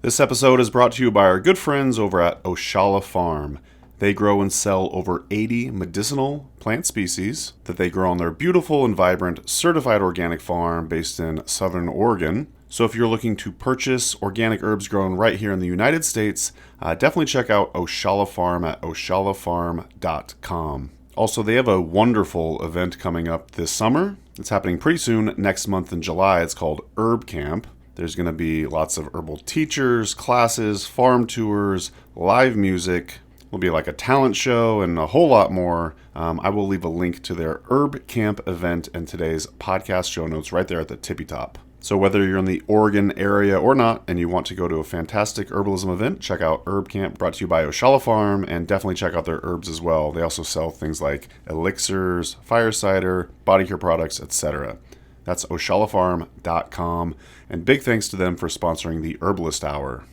This episode is brought to you by our good friends over at Oshala Farm. They grow and sell over 80 medicinal plant species that they grow on their beautiful and vibrant certified organic farm based in Southern Oregon. So if you're looking to purchase organic herbs grown right here in the United States, definitely check out Oshala Farm at oshalafarm.com. Also, they have a wonderful event coming up this summer. It's happening pretty soon, next month in July. It's called Herb Camp. There's going to be lots of herbal teachers, classes, farm tours, live music. There'll be like a talent show and a whole lot more. I will leave a link to their Herb Camp event and today's podcast show notes right there at the tippy top. So whether you're in the Oregon area or not, and you want to go to a fantastic herbalism event, check out Herb Camp, brought to you by Oshala Farm, and definitely check out their herbs as well. They also sell things like elixirs, fire cider, body care products, etc. That's oshalafarm.com, and big thanks to them for sponsoring the Herbalist Hour.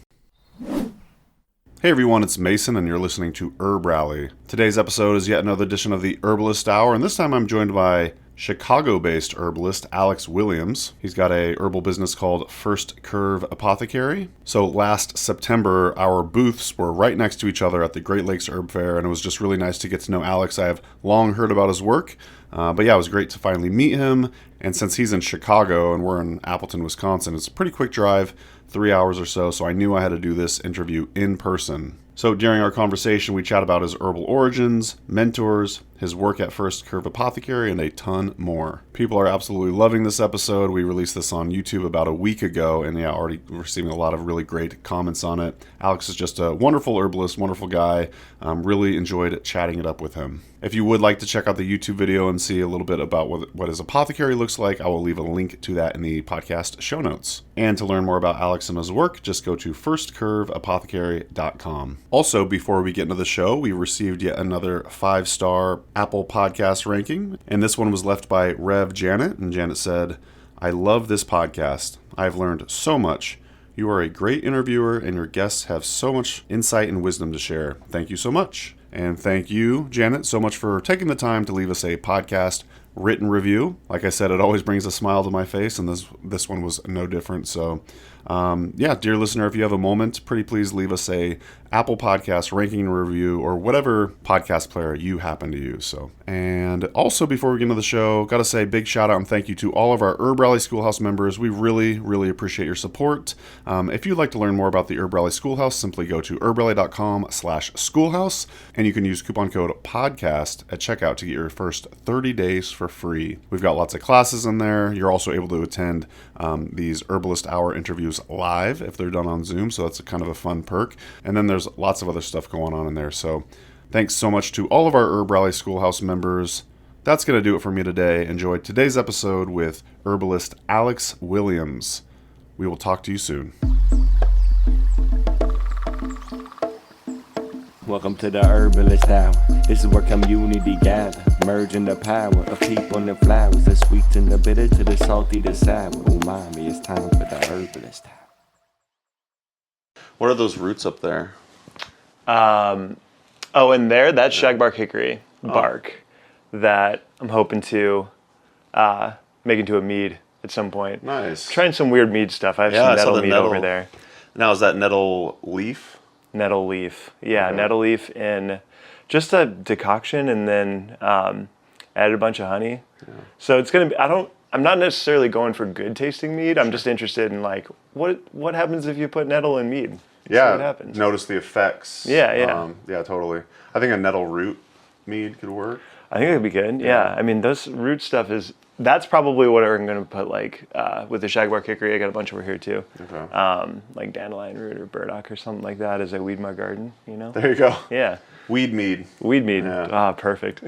Hey everyone, it's Mason, and you're listening to Herb Rally. Today's episode is yet another edition of the Herbalist Hour, and this time I'm joined by Chicago-based herbalist Alex Williams. He's got a herbal business called First Curve Apothecary. So last September, our booths were right next to each other at the Great Lakes Herb Faire, and it was just really nice to get to know Alex. I have long heard about his work, but yeah, it was great to finally meet him. And since he's in Chicago and we're in Appleton, Wisconsin, it's a pretty quick drive, 3 hours or so, so I knew I had to do this interview in person. So during our conversation, we chat about his herbal origins, mentors, his work at First Curve Apothecary, and a ton more. People are absolutely loving this episode. We released this on YouTube about a week ago, and yeah, already receiving a lot of really great comments on it. Alex is just a wonderful herbalist, wonderful guy. Really enjoyed chatting it up with him. If you would like to check out the YouTube video and see a little bit about what his apothecary looks like, I will leave a link to that in the podcast show notes. And to learn more about Alex and his work, just go to firstcurveapothecary.com. Also, before we get into the show, we received yet another 5-star Apple Podcast ranking, and this one was left by Rev Janet, and Janet said, "I love this podcast. I've learned so much. You are a great interviewer, and your guests have so much insight and wisdom to share. Thank you so much." And thank you, Janet, so much for taking the time to leave us a podcast written review. Like I said, it always brings a smile to my face, and this one was no different. So, dear listener, if you have a moment, pretty please leave us a Apple Podcast ranking review or whatever podcast player you happen to use. And also, before we get into the show, got to say big shout out and thank you to all of our Herb Rally Schoolhouse members. We really, really appreciate your support. If you'd like to learn more about the Herb Rally Schoolhouse, simply go to herbrally.com/schoolhouse, and you can use coupon code podcast at checkout to get your first 30 days for free. We've got lots of classes in there. You're also able to attend these Herbalist Hour interviews live if they're done on Zoom, so that's a kind of a fun perk. And then there's lots of other stuff going on in there. So thanks so much to all of our Herb Rally Schoolhouse members. That's going to do it for me today. Enjoy today's episode with herbalist Alex Williams. We will talk to you soon. Welcome to the Herbalist Hour. This is where community gather, merging the power of people and flowers, the sweet and the bitter to the salty, the sour. Oh, mommy, it's time for the Herbalist Hour. What are those roots up there? And there, that's shagbark hickory bark that I'm hoping to make into a mead at some point. Nice. Trying some weird mead stuff. I have some nettle mead over there. Now, is that nettle leaf? Nettle leaf. Yeah, Okay. nettle leaf in just a decoction, and then added a bunch of honey. Yeah. So it's going to be, I'm not necessarily going for good tasting mead. I'm just interested in like, what happens if you put nettle in mead? Yeah, what happens. Notice the effects. Yeah. Yeah, totally. I think a nettle root mead could work. I think it would be good. Yeah. I mean, those root stuff that's probably what I'm going to put like with the shagbark hickory. I got a bunch over here too. Okay. Like dandelion root or burdock or something like that as I weed my garden, you know? There you go. Yeah. Weed mead. Weed mead. Yeah. Perfect.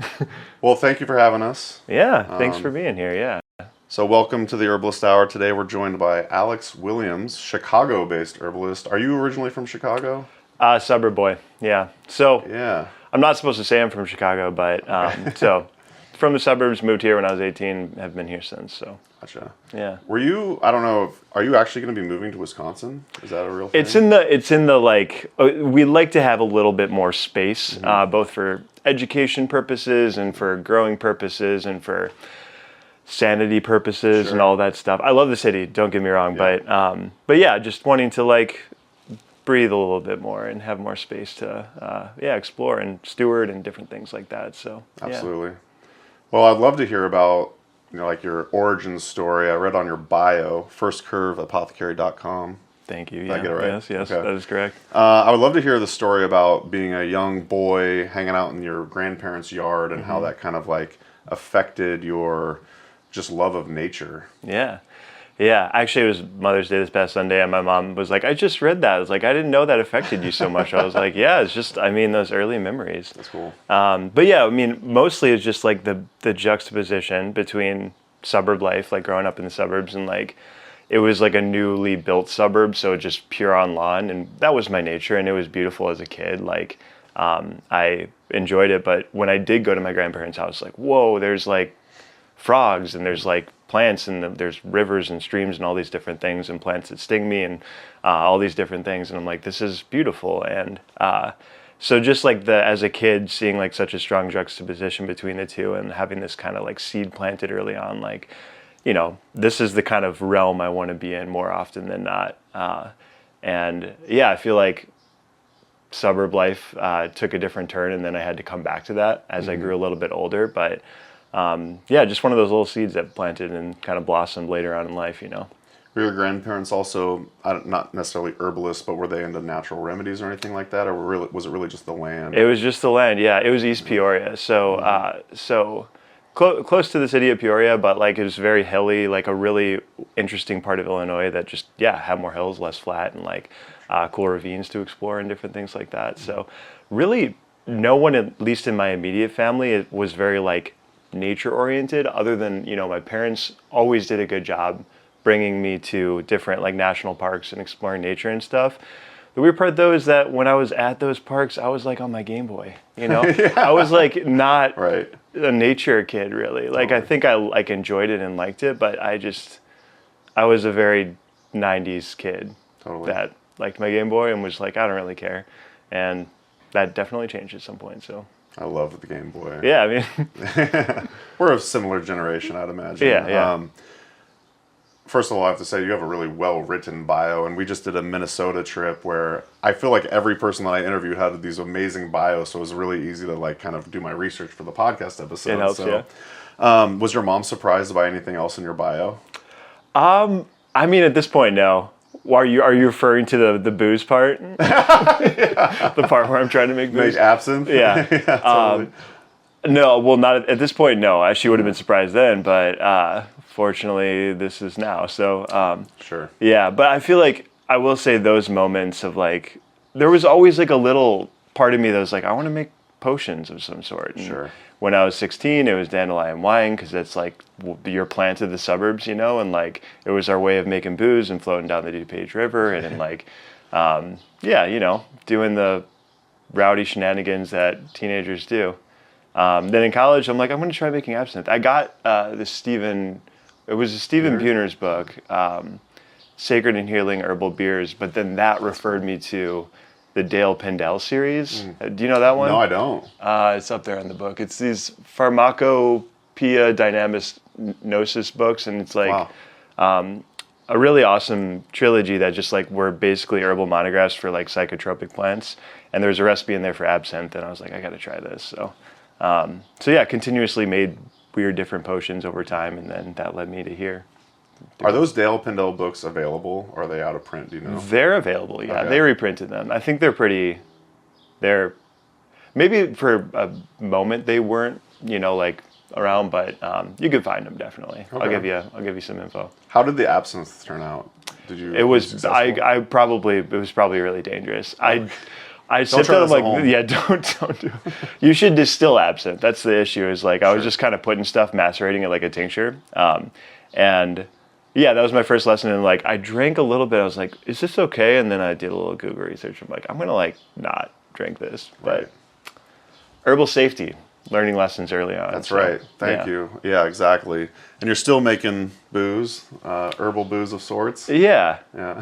Well, thank you for having us. Yeah. Thanks for being here. Yeah. So welcome to the Herbalist Hour. Today we're joined by Alex Williams, Chicago-based herbalist. Are you originally from Chicago? Suburb boy. Yeah. So Yeah. I'm not supposed to say I'm from Chicago, but so from the suburbs, moved here when I was 18, have been here since. So Gotcha. yeah. Were you? I don't know. Are you actually going to be moving to Wisconsin? Is that a real thing? It's in the like. We like to have a little bit more space, both for education purposes and for growing purposes and for sanity purposes and all that stuff. I love the city. Don't get me wrong, but yeah, just wanting to like breathe a little bit more and have more space to explore and steward and different things like that. So absolutely. Well, I'd love to hear about like your origin story. I read on your bio, firstcurveapothecary.com. Thank you. Did I get it right? Yes, Okay. that is correct. I would love to hear the story about being a young boy hanging out in your grandparents' yard and how that kind of like affected your just love of nature. Yeah. Actually, it was Mother's Day this past Sunday, and my mom was like, I just read that. I was like, I didn't know that affected you so much. I was like, yeah, it's just, those early memories. That's cool. But yeah, mostly it's just like the juxtaposition between suburb life, like growing up in the suburbs, and like, it was like a newly built suburb, so just pure on lawn, and that was my nature, and it was beautiful as a kid. Like, I enjoyed it, but when I did go to my grandparents' house, like, whoa, there's like frogs, and there's like plants, and there's rivers and streams and all these different things, and plants that sting me, and all these different things, and I'm like, this is beautiful. And so just like as a kid, seeing like such a strong juxtaposition between the two, and having this kind of like seed planted early on, like, this is the kind of realm I want to be in more often than not. And yeah, I feel like suburb life took a different turn, and then I had to come back to that as I grew a little bit older. But just one of those little seeds that planted and kind of blossomed later on in life, Were your grandparents also, not necessarily herbalists, but were they into natural remedies or anything like that? Or was it really just the land? It was just the land, yeah. It was East Peoria. So close to the city of Peoria, but like it was very hilly, like a really interesting part of Illinois that just, had more hills, less flat, and like cool ravines to explore and different things like that. So really no one, at least in my immediate family, it was very like nature oriented, other than, my parents always did a good job bringing me to different like national parks and exploring nature and stuff. The weird part though is that when I was at those parks, I was like on my Game Boy, I was like not right. a nature kid really. Like I think I like enjoyed it and liked it, but I was a very 90s kid that liked my Game Boy and was like, I don't really care. And that definitely changed at some point. So I love the Game Boy. Yeah, we're of similar generation, I'd imagine. Yeah. First of all, I have to say you have a really well-written bio, and we just did a Minnesota trip where I feel like every person that I interviewed had these amazing bios, so it was really easy to like kind of do my research for the podcast episode. It helps, Was your mom surprised by anything else in your bio? At this point, no. Are you referring to the booze part? The part where I'm trying to make booze? Make absinthe? Yeah. Totally. No, well, not at this point, no. She would have been surprised then, but fortunately, this is now. So, sure. Yeah, but I feel like I will say those moments of like, there was always like a little part of me that was like, I want to make potions of some sort. And sure. When I was 16, it was dandelion wine, because that's like your plant of the suburbs, and like it was our way of making booze and floating down the DuPage River, and then like, doing the rowdy shenanigans that teenagers do. Then in college, I'm like, I'm going to try making absinthe. I got it was a Stephen Buhner's book, Sacred and Healing Herbal Beers, but then that referred me to the Dale Pendell series. Do you know that one? No, I don't. It's up there in the book. It's these Pharmacopoeia Dynamicnosis books, and it's like a really awesome trilogy that just like were basically herbal monographs for like psychotropic plants. And there was a recipe in there for absinthe, and I was like, I got to try this. So continuously made weird different potions over time, and then that led me to here. Are those Dale Pendell books available, or are they out of print? Do you know? They're available, yeah. Okay. They reprinted them. I think they're maybe for a moment they weren't, like around, but you could find them definitely. Okay. I'll give you some info. How did the absinthe turn out? Did you? It was it was probably really dangerous. I sipped it. I'm like, yeah, don't do it. You should distill absinthe. That's the issue. Is like I was just kind of putting stuff, macerating it like a tincture, and yeah, that was my first lesson. And like I drank a little bit. I was like, is this okay? And then I did a little Google research. I'm like, I'm gonna like not drink this. But herbal safety, learning lessons early on. That's right. Thank you. Yeah, exactly. And you're still making booze, herbal booze of sorts. Yeah.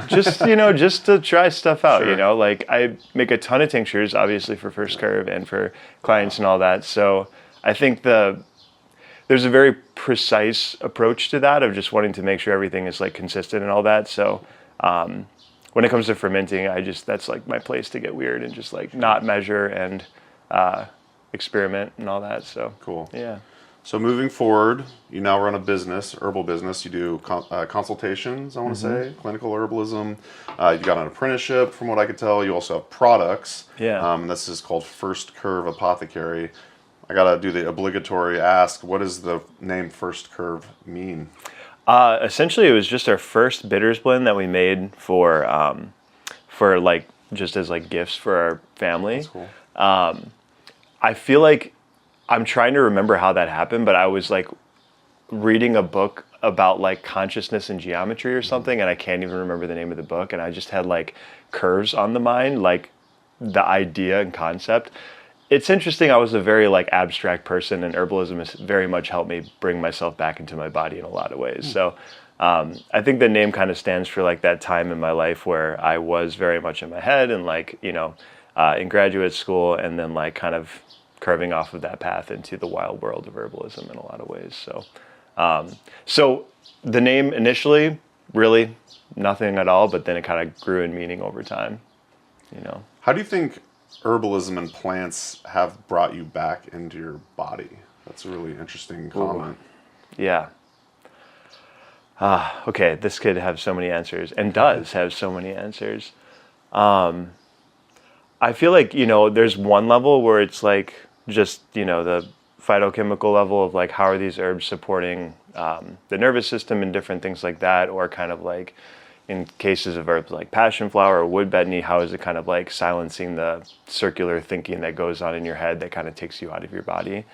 Just just to try stuff out. Sure. Like I make a ton of tinctures, obviously for First Curve and for clients and all that. So I think there's a very precise approach to that of just wanting to make sure everything is like consistent and all that. So when it comes to fermenting, that's like my place to get weird and just like not measure and experiment and all that. So cool. Yeah. So moving forward, you now run a business, herbal business. You do consultations, I want to say, clinical herbalism. You got an apprenticeship, from what I could tell. You also have products. Yeah. This is called First Curve Apothecary. I got to do the obligatory ask, what does the name First Curve mean? Essentially, it was just our first bitters blend that we made for like just as like gifts for our family. That's cool. I feel like I'm trying to remember how that happened, but I was like reading a book about like consciousness and geometry or something, and I can't even remember the name of the book, and I just had like curves on the mind, like the idea and concept. It's interesting. I was a very like abstract person, and herbalism has very much helped me bring myself back into my body in a lot of ways. So I think the name kind of stands for like that time in my life where I was very much in my head and like, you know, in graduate school, and then like kind of curving off of that path into the wild world of herbalism in a lot of ways. So, so the name initially, really nothing at all, but then it kind of grew in meaning over time, you know. How do you think herbalism and plants have brought you back into your body? That's a really interesting comment. Ooh. Yeah. Okay, this could have so many answers, and does have so many answers. I feel like, you know, there's one level where it's like just, you know, the phytochemical level of like how are these herbs supporting the nervous system and different things like that, or kind of like in cases of herbs like passion flower or wood betony, how is it kind of like silencing the circular thinking that goes on in your head that kind of takes you out of your body.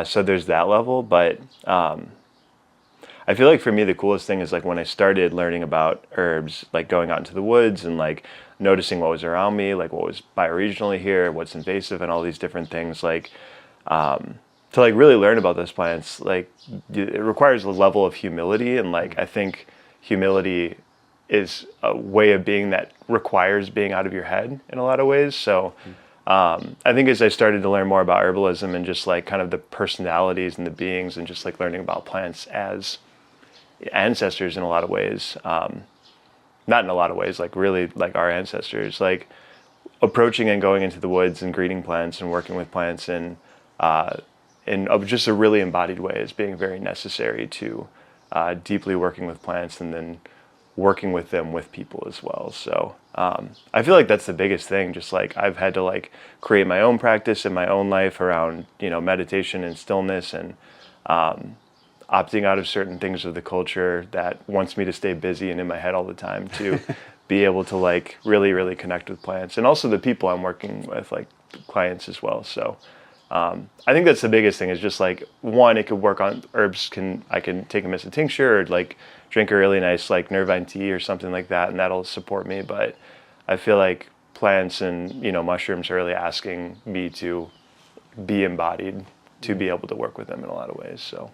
So there's that level, but I feel like for me the coolest thing is like when I started learning about herbs, like going out into the woods and like noticing what was around me, like what was bioregionally here, what's invasive, and all these different things, like to like really learn about those plants, like it requires a level of humility, and like I think humility is a way of being that requires being out of your head in a lot of ways. So I think as I started to learn more about herbalism and just like kind of the personalities and the beings and just like learning about plants as ancestors in a lot of ways, not in a lot of ways, like really like our ancestors, like approaching and going into the woods and greeting plants and working with plants in just a really embodied way as being very necessary to deeply working with plants and then working with them with people as well. So I feel like that's the biggest thing. Just like I've had to like create my own practice in my own life around, you know, meditation and stillness, and opting out of certain things of the culture that wants me to stay busy and in my head all the time to be able to like really, really connect with plants, and also the people I'm working with, like clients as well. So I think that's the biggest thing, is just like, one, it could work on herbs. I can take them as a tincture, or like drink a really nice like nervine tea or something like that, and that'll support me. But I feel like plants and, you know, mushrooms are really asking me to be embodied to be able to work with them in a lot of ways. So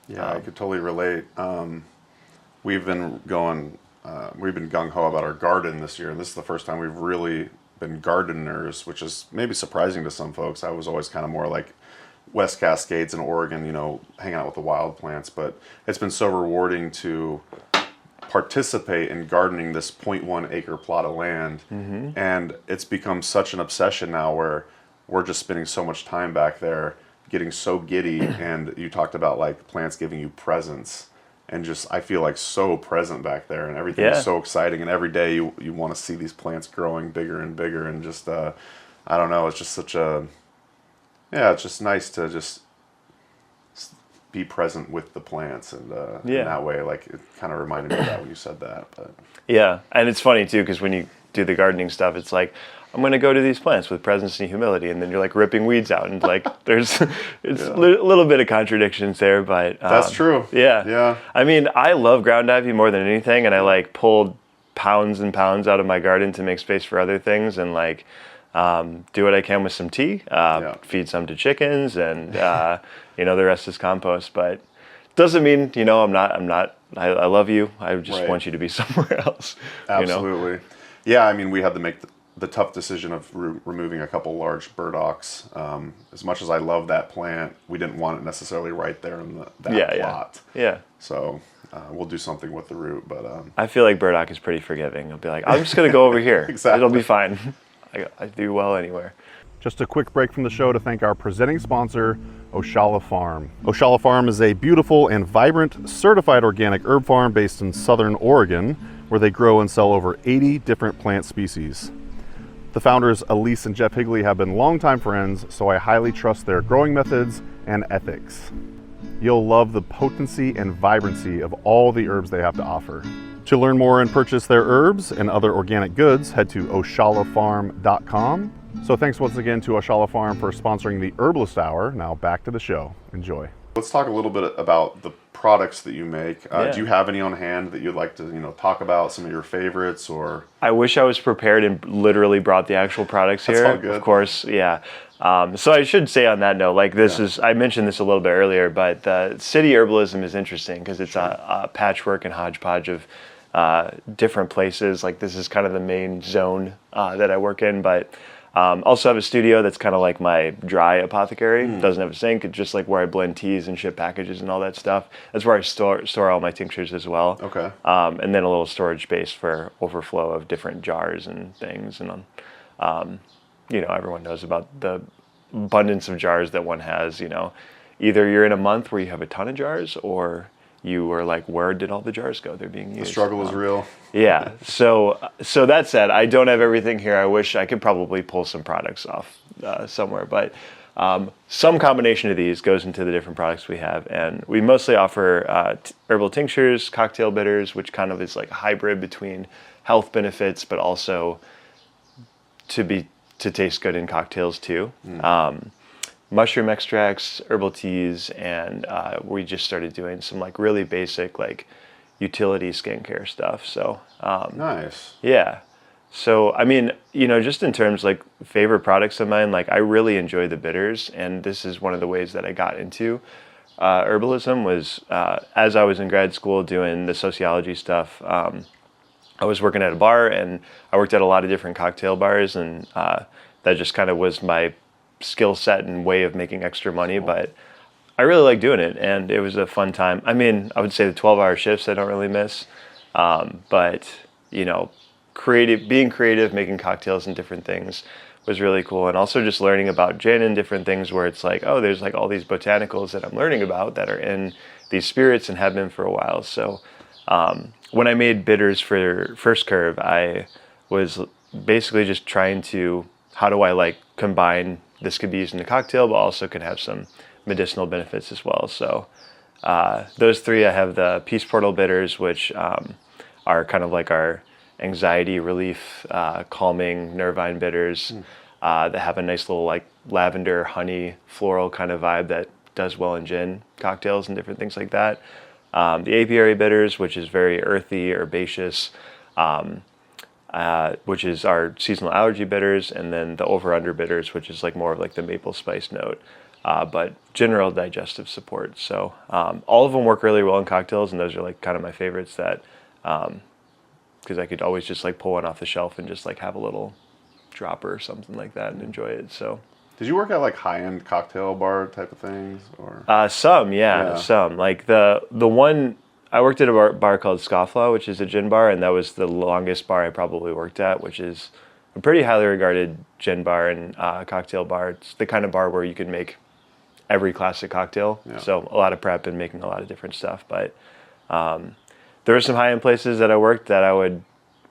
yeah, I could totally relate. We've been gung-ho about our garden this year, and this is the first time we've really been gardeners, which is maybe surprising to some folks. I was always kind of more like West Cascades in Oregon, you know, hanging out with the wild plants, but it's been so rewarding to participate in gardening this 0.1 acre plot of land. And it's become such an obsession now where we're just spending so much time back there getting so giddy. And you talked about like plants giving you presence, and just I feel like so present back there, and everything is so exciting, and every day you want to see these plants growing bigger and bigger, and just I don't know, it's just such a it's just nice to just be present with the plants, and in that way, like it kind of reminded me of that when you said that. But yeah, and it's funny too, because when you do the gardening stuff, it's like, I'm going to go to these plants with presence and humility, and then you're like ripping weeds out, and like there's a little bit of contradictions there, but that's true. Yeah. I mean, I love ground ivy more than anything, and I like pulled pounds and pounds out of my garden to make space for other things, and like do what I can with some tea, feed some to chickens, and you know, the rest is compost. But doesn't mean, you know, I'm not. I love you. I just want you to be somewhere else. Absolutely. You know? Yeah. I mean, we had to make the tough decision of removing a couple large burdocks. As much as I love that plant, we didn't want it necessarily right there in that plot. Yeah. So we'll do something with the root. But I feel like burdock is pretty forgiving. I'll be like, I'm just going to go over here. Exactly. It'll be fine. I do well anywhere. just a quick break from the show to thank our presenting sponsor, Oshala Farm. Oshala Farm is a beautiful and vibrant certified organic herb farm based in Southern Oregon, where they grow and sell over 80 different plant species. The founders, Elise and Jeff Higley, have been longtime friends, so I highly trust their growing methods and ethics. You'll love the potency and vibrancy of all the herbs they have to offer. To learn more and purchase their herbs and other organic goods, head to oshalafarm.com. So thanks once again to Oshala Farm for sponsoring the Herbalist Hour. Now back to the show. Enjoy. Let's talk a little bit about the products that you make. Do you have any on hand that you'd like to, talk about, some of your favorites? Or I wish I was prepared and literally brought the actual products here. That's all good. Of course, yeah. So I should say on that note, I mentioned this a little bit earlier, but city herbalism is interesting because it's a patchwork and hodgepodge of different places. Like this is kind of the main zone that I work in, but also have a studio that's kind of like my dry apothecary. Doesn't have a sink. It's just like where I blend teas and ship packages and all that stuff. That's where I store all my tinctures as well. Okay. And then a little storage space for overflow of different jars and things. And everyone knows about the abundance of jars that one has. Either you're in a month where you have a ton of jars, or you are like, where did all the jars go? They're being used. The struggle is real. Yeah. So that said, I don't have everything here. I wish I could probably pull some products off somewhere, but some combination of these goes into the different products we have. And we mostly offer herbal tinctures, cocktail bitters, which kind of is like a hybrid between health benefits, but also to taste good in cocktails too. Mushroom extracts, herbal teas, and we just started doing some like really basic like utility skincare stuff. So Nice. Yeah. So I mean, just in terms like favorite products of mine, like I really enjoy the bitters, and this is one of the ways that I got into herbalism was as I was in grad school doing the sociology stuff. I was working at a bar, and I worked at a lot of different cocktail bars, and that just kind of was my skill set and way of making extra money, but I really like doing it, and it was a fun time. I mean, I would say the 12-hour shifts I don't really miss, but being creative, making cocktails and different things was really cool, and also just learning about gin and different things where it's like, oh, there's like all these botanicals that I'm learning about that are in these spirits and have been for a while. So when I made bitters for First Curve, I was basically just trying to, how do I like combine this could be used in a cocktail, but also can have some medicinal benefits as well. So those three, I have the Peace Portal bitters, which are kind of like our anxiety relief, calming nervine bitters that have a nice little like lavender, honey, floral kind of vibe that does well in gin cocktails and different things like that. The apiary bitters, which is very earthy, herbaceous, which is our seasonal allergy bitters, and then the over-under bitters, which is like more of like the maple spice note, but general digestive support. So all of them work really well in cocktails, and those are like kind of my favorites that, because I could always just like pull one off the shelf and just like have a little dropper or something like that and enjoy it. So. Did you work at like high-end cocktail bar type of things, or? Some. Like the one. I worked at a bar called Scofflaw, which is a gin bar, and that was the longest bar I probably worked at, which is a pretty highly regarded gin bar and cocktail bar. It's the kind of bar where you can make every classic cocktail, so a lot of prep and making a lot of different stuff. But there were some high-end places that I worked that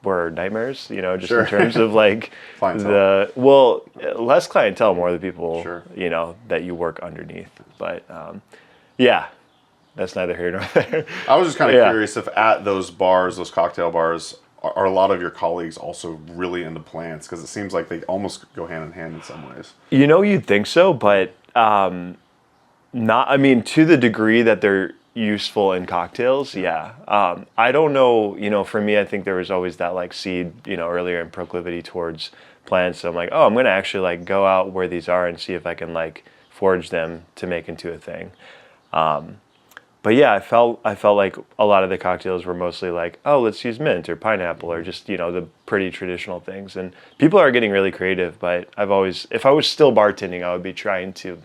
were nightmares, just in terms of like less clientele, more the people, that you work underneath. But that's neither here nor there. I was just kind of curious if at those bars, those cocktail bars, are a lot of your colleagues also really into plants? Because it seems like they almost go hand in hand in some ways. You'd think so, but not. I mean, to the degree that they're useful in cocktails, I don't know. For me, I think there was always that like seed, earlier in proclivity towards plants. So I'm like, I'm going to actually like go out where these are and see if I can like forage them to make into a thing. But I felt like a lot of the cocktails were mostly like, oh, let's use mint or pineapple or just, the pretty traditional things. And people are getting really creative, but if I was still bartending, I would be trying to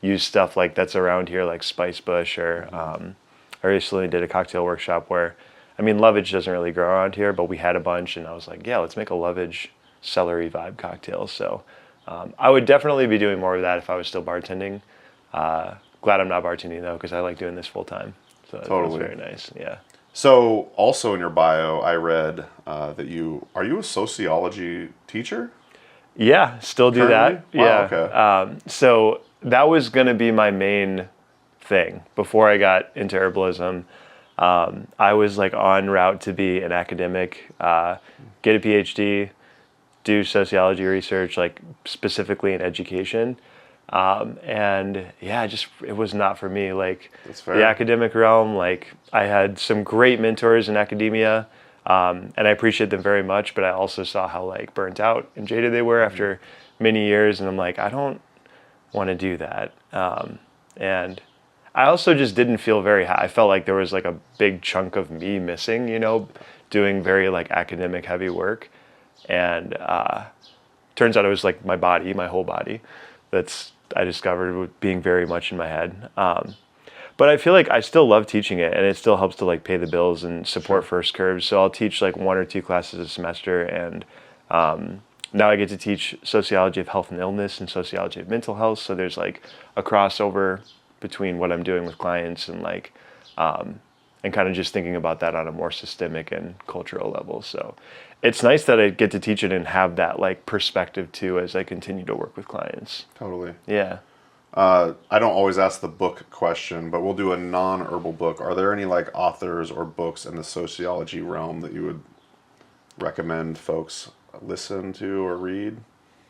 use stuff like that's around here, like spice bush or I recently did a cocktail workshop where, I mean, lovage doesn't really grow around here, but we had a bunch, and I was like, yeah, let's make a lovage celery vibe cocktail. So I would definitely be doing more of that if I was still bartending. Glad I'm not bartending though, because I like doing this full time. So Totally. that's very nice. Yeah. So also in your bio, I read that are you a sociology teacher? Yeah, still do Currently? that. Wow, Yeah. okay. So that was going to be my main thing before I got into herbalism. I was like en route to be an academic, get a PhD, do sociology research, like specifically in education. And yeah, it was not for me. Like That's fair. the academic realm, like I had some great mentors in academia, and I appreciate them very much, but I also saw how like burnt out and jaded they were after many years. And I'm like, I don't want to do that. And I also just didn't feel very I felt like there was like a big chunk of me missing, doing very like academic heavy work. And turns out it was like my whole body I discovered with being very much in my head. But I feel like I still love teaching it, and it still helps to like pay the bills and support First Curve. So I'll teach like 1 or 2 classes a semester, and now I get to teach sociology of health and illness and sociology of mental health. So there's like a crossover between what I'm doing with clients and like and kind of just thinking about that on a more systemic and cultural level. So it's nice that I get to teach it and have that like perspective too as I continue to work with clients. Totally. Yeah. I don't always ask the book question, but we'll do a non-herbal book. Are there any like authors or books in the sociology realm that you would recommend folks listen to or read?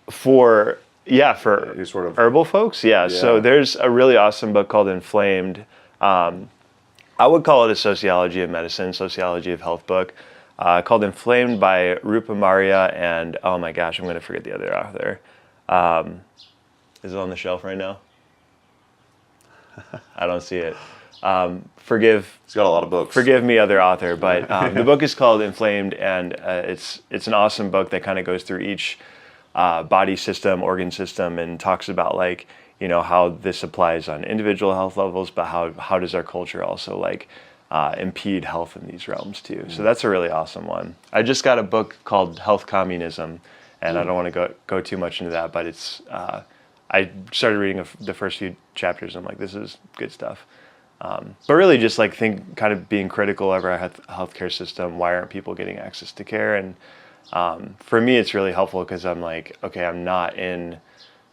For Any sort of herbal folks, yeah. So there's a really awesome book called Inflamed. I would call it a sociology of medicine, sociology of health book, called Inflamed by Rupa Maria and, oh my gosh, I'm going to forget the other author. Is it on the shelf right now? I don't see it. He's got a lot of books. Forgive me, other author, but the book is called Inflamed, and it's an awesome book that kind of goes through each body system, organ system, and talks about like, how this applies on individual health levels, but how does our culture also like impede health in these realms too. So that's a really awesome one. I just got a book called Health Communism, and I don't want to go too much into that, but it's I started reading the first few chapters, and I'm like, this is good stuff. But really just like kind of being critical of our healthcare system. Why aren't people getting access to care? And for me, it's really helpful because I'm like, okay, I'm not in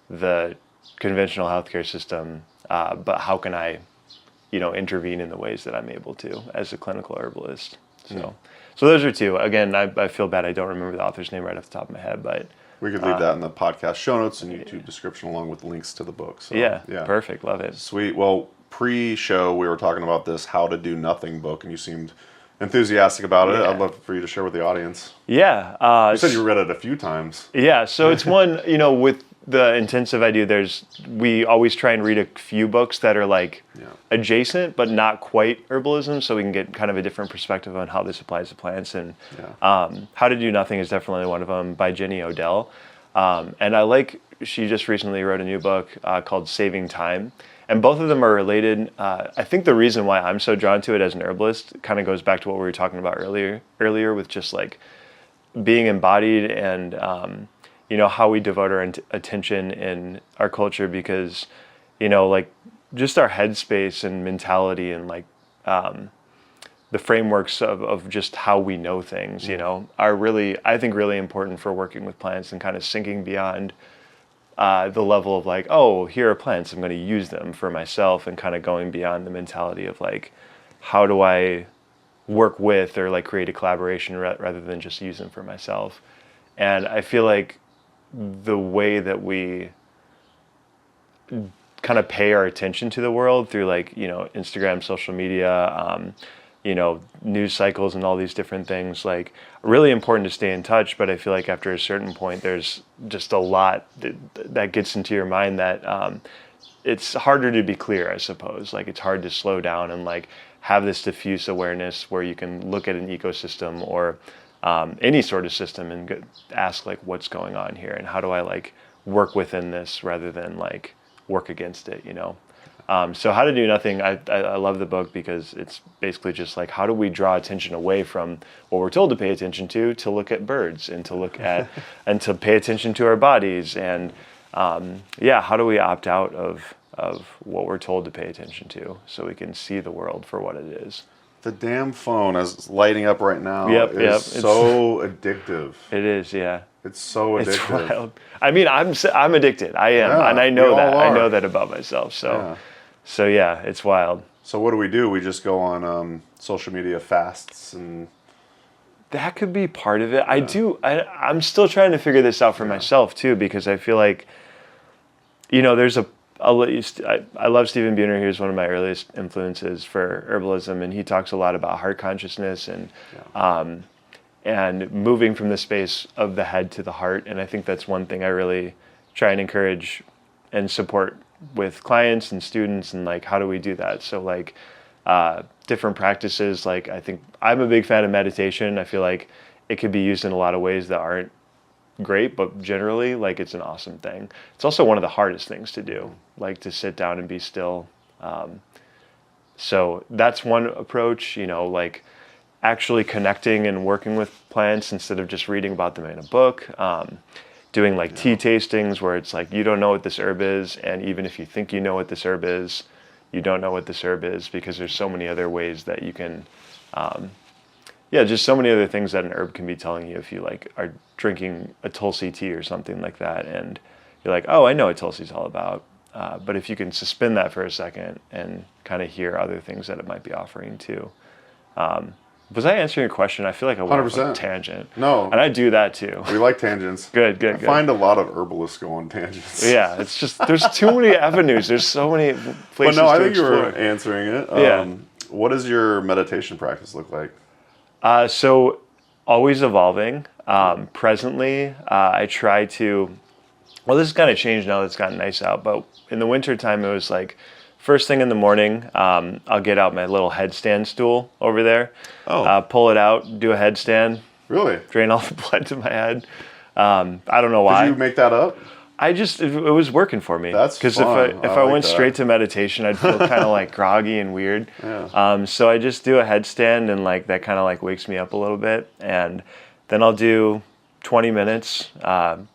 the conventional healthcare system, but how can I, intervene in the ways that I'm able to as a clinical herbalist? So those are 2. Again, I feel bad I don't remember the author's name right off the top of my head, but we could leave that in the podcast show notes and YouTube description along with links to the book. So, yeah, perfect. Love it. Sweet. Well, pre-show, we were talking about this How to Do Nothing book, and you seemed enthusiastic about it. Yeah. I'd love for you to share with the audience. Yeah. You said you read it a few times. Yeah, so it's one, with the intensive I do, we always try and read a few books that are like adjacent, but not quite herbalism, so we can get kind of a different perspective on how this applies to plants. And How to Do Nothing is definitely one of them by Jenny Odell. And she just recently wrote a new book called Saving Time. And both of them are related. I think the reason why I'm so drawn to it as an herbalist kind of goes back to what we were talking about earlier with just like being embodied and, how we devote our attention in our culture, because, like just our headspace and mentality and like the frameworks of just how we know things, are really, I think, really important for working with plants and kind of sinking beyond the level of like, oh, here are plants, I'm going to use them for myself, and kind of going beyond the mentality of like, how do I work with or like create a collaboration rather than just use them for myself. And I feel like the way that we kind of pay our attention to the world through like, Instagram, social media, news cycles and all these different things, like really important to stay in touch. But I feel like after a certain point, there's just a lot that gets into your mind that it's harder to be clear, I suppose. Like it's hard to slow down and like have this diffuse awareness where you can look at an ecosystem or any sort of system and ask like, what's going on here and how do I like work within this rather than like work against it, So How to Do Nothing, I love the book because it's basically just like, how do we draw attention away from what we're told to pay attention to look at birds and to look at, and to pay attention to our bodies. And how do we opt out of what we're told to pay attention to so we can see the world for what it is. The damn phone is lighting up right now. Yep. It's so addictive. It is, yeah. It's so addictive. It's wild. I mean, I'm addicted. I am, Yeah, and I know we all that. are. I know that about myself. So yeah, it's wild. So what do? We just go on social media fasts and... That could be part of it. I'm still trying to figure this out for myself too, because I feel like, there's I love Stephen Buhner. He was one of my earliest influences for herbalism, and he talks a lot about heart consciousness and moving from the space of the head to the heart. And I think that's one thing I really try and encourage and support with clients and students, and like, how do we do that? So like, different practices. Like, I think I'm a big fan of meditation. I feel like it could be used in a lot of ways that aren't great, but generally, like, it's an awesome thing. It's also one of the hardest things to do, like to sit down and be still. So that's one approach, like actually connecting and working with plants instead of just reading about them in a book. Doing like tea tastings where it's like, you don't know what this herb is, and even if you think you know what this herb is, you don't know what this herb is, because there's so many other ways that you can, just so many other things that an herb can be telling you if you like are drinking a Tulsi tea or something like that, and you're like, oh, I know what Tulsi's all about. But if you can suspend that for a second and kind of hear other things that it might be offering too. Was I answering your question? I feel like I went off on a tangent. No. And I do that too. We like tangents. Good. I find a lot of herbalists go on tangents. Yeah, it's just, there's too many avenues. There's so many places to I think explore. you were answering it. What does your meditation practice look like? So always evolving. Presently, I try to, well, this has kind of changed now that it's gotten nice out, but in the winter time, it was like, first thing in the morning, I'll get out my little headstand stool over there, pull it out, do a headstand. Really? Drain all the blood to my head. I don't know why. Did you make that up? It was working for me. That's because fun. if I went straight to meditation, I'd feel kind of like groggy and weird. Yeah. So I just do a headstand, and like that kind of like wakes me up a little bit, and then I'll do 20 minutes,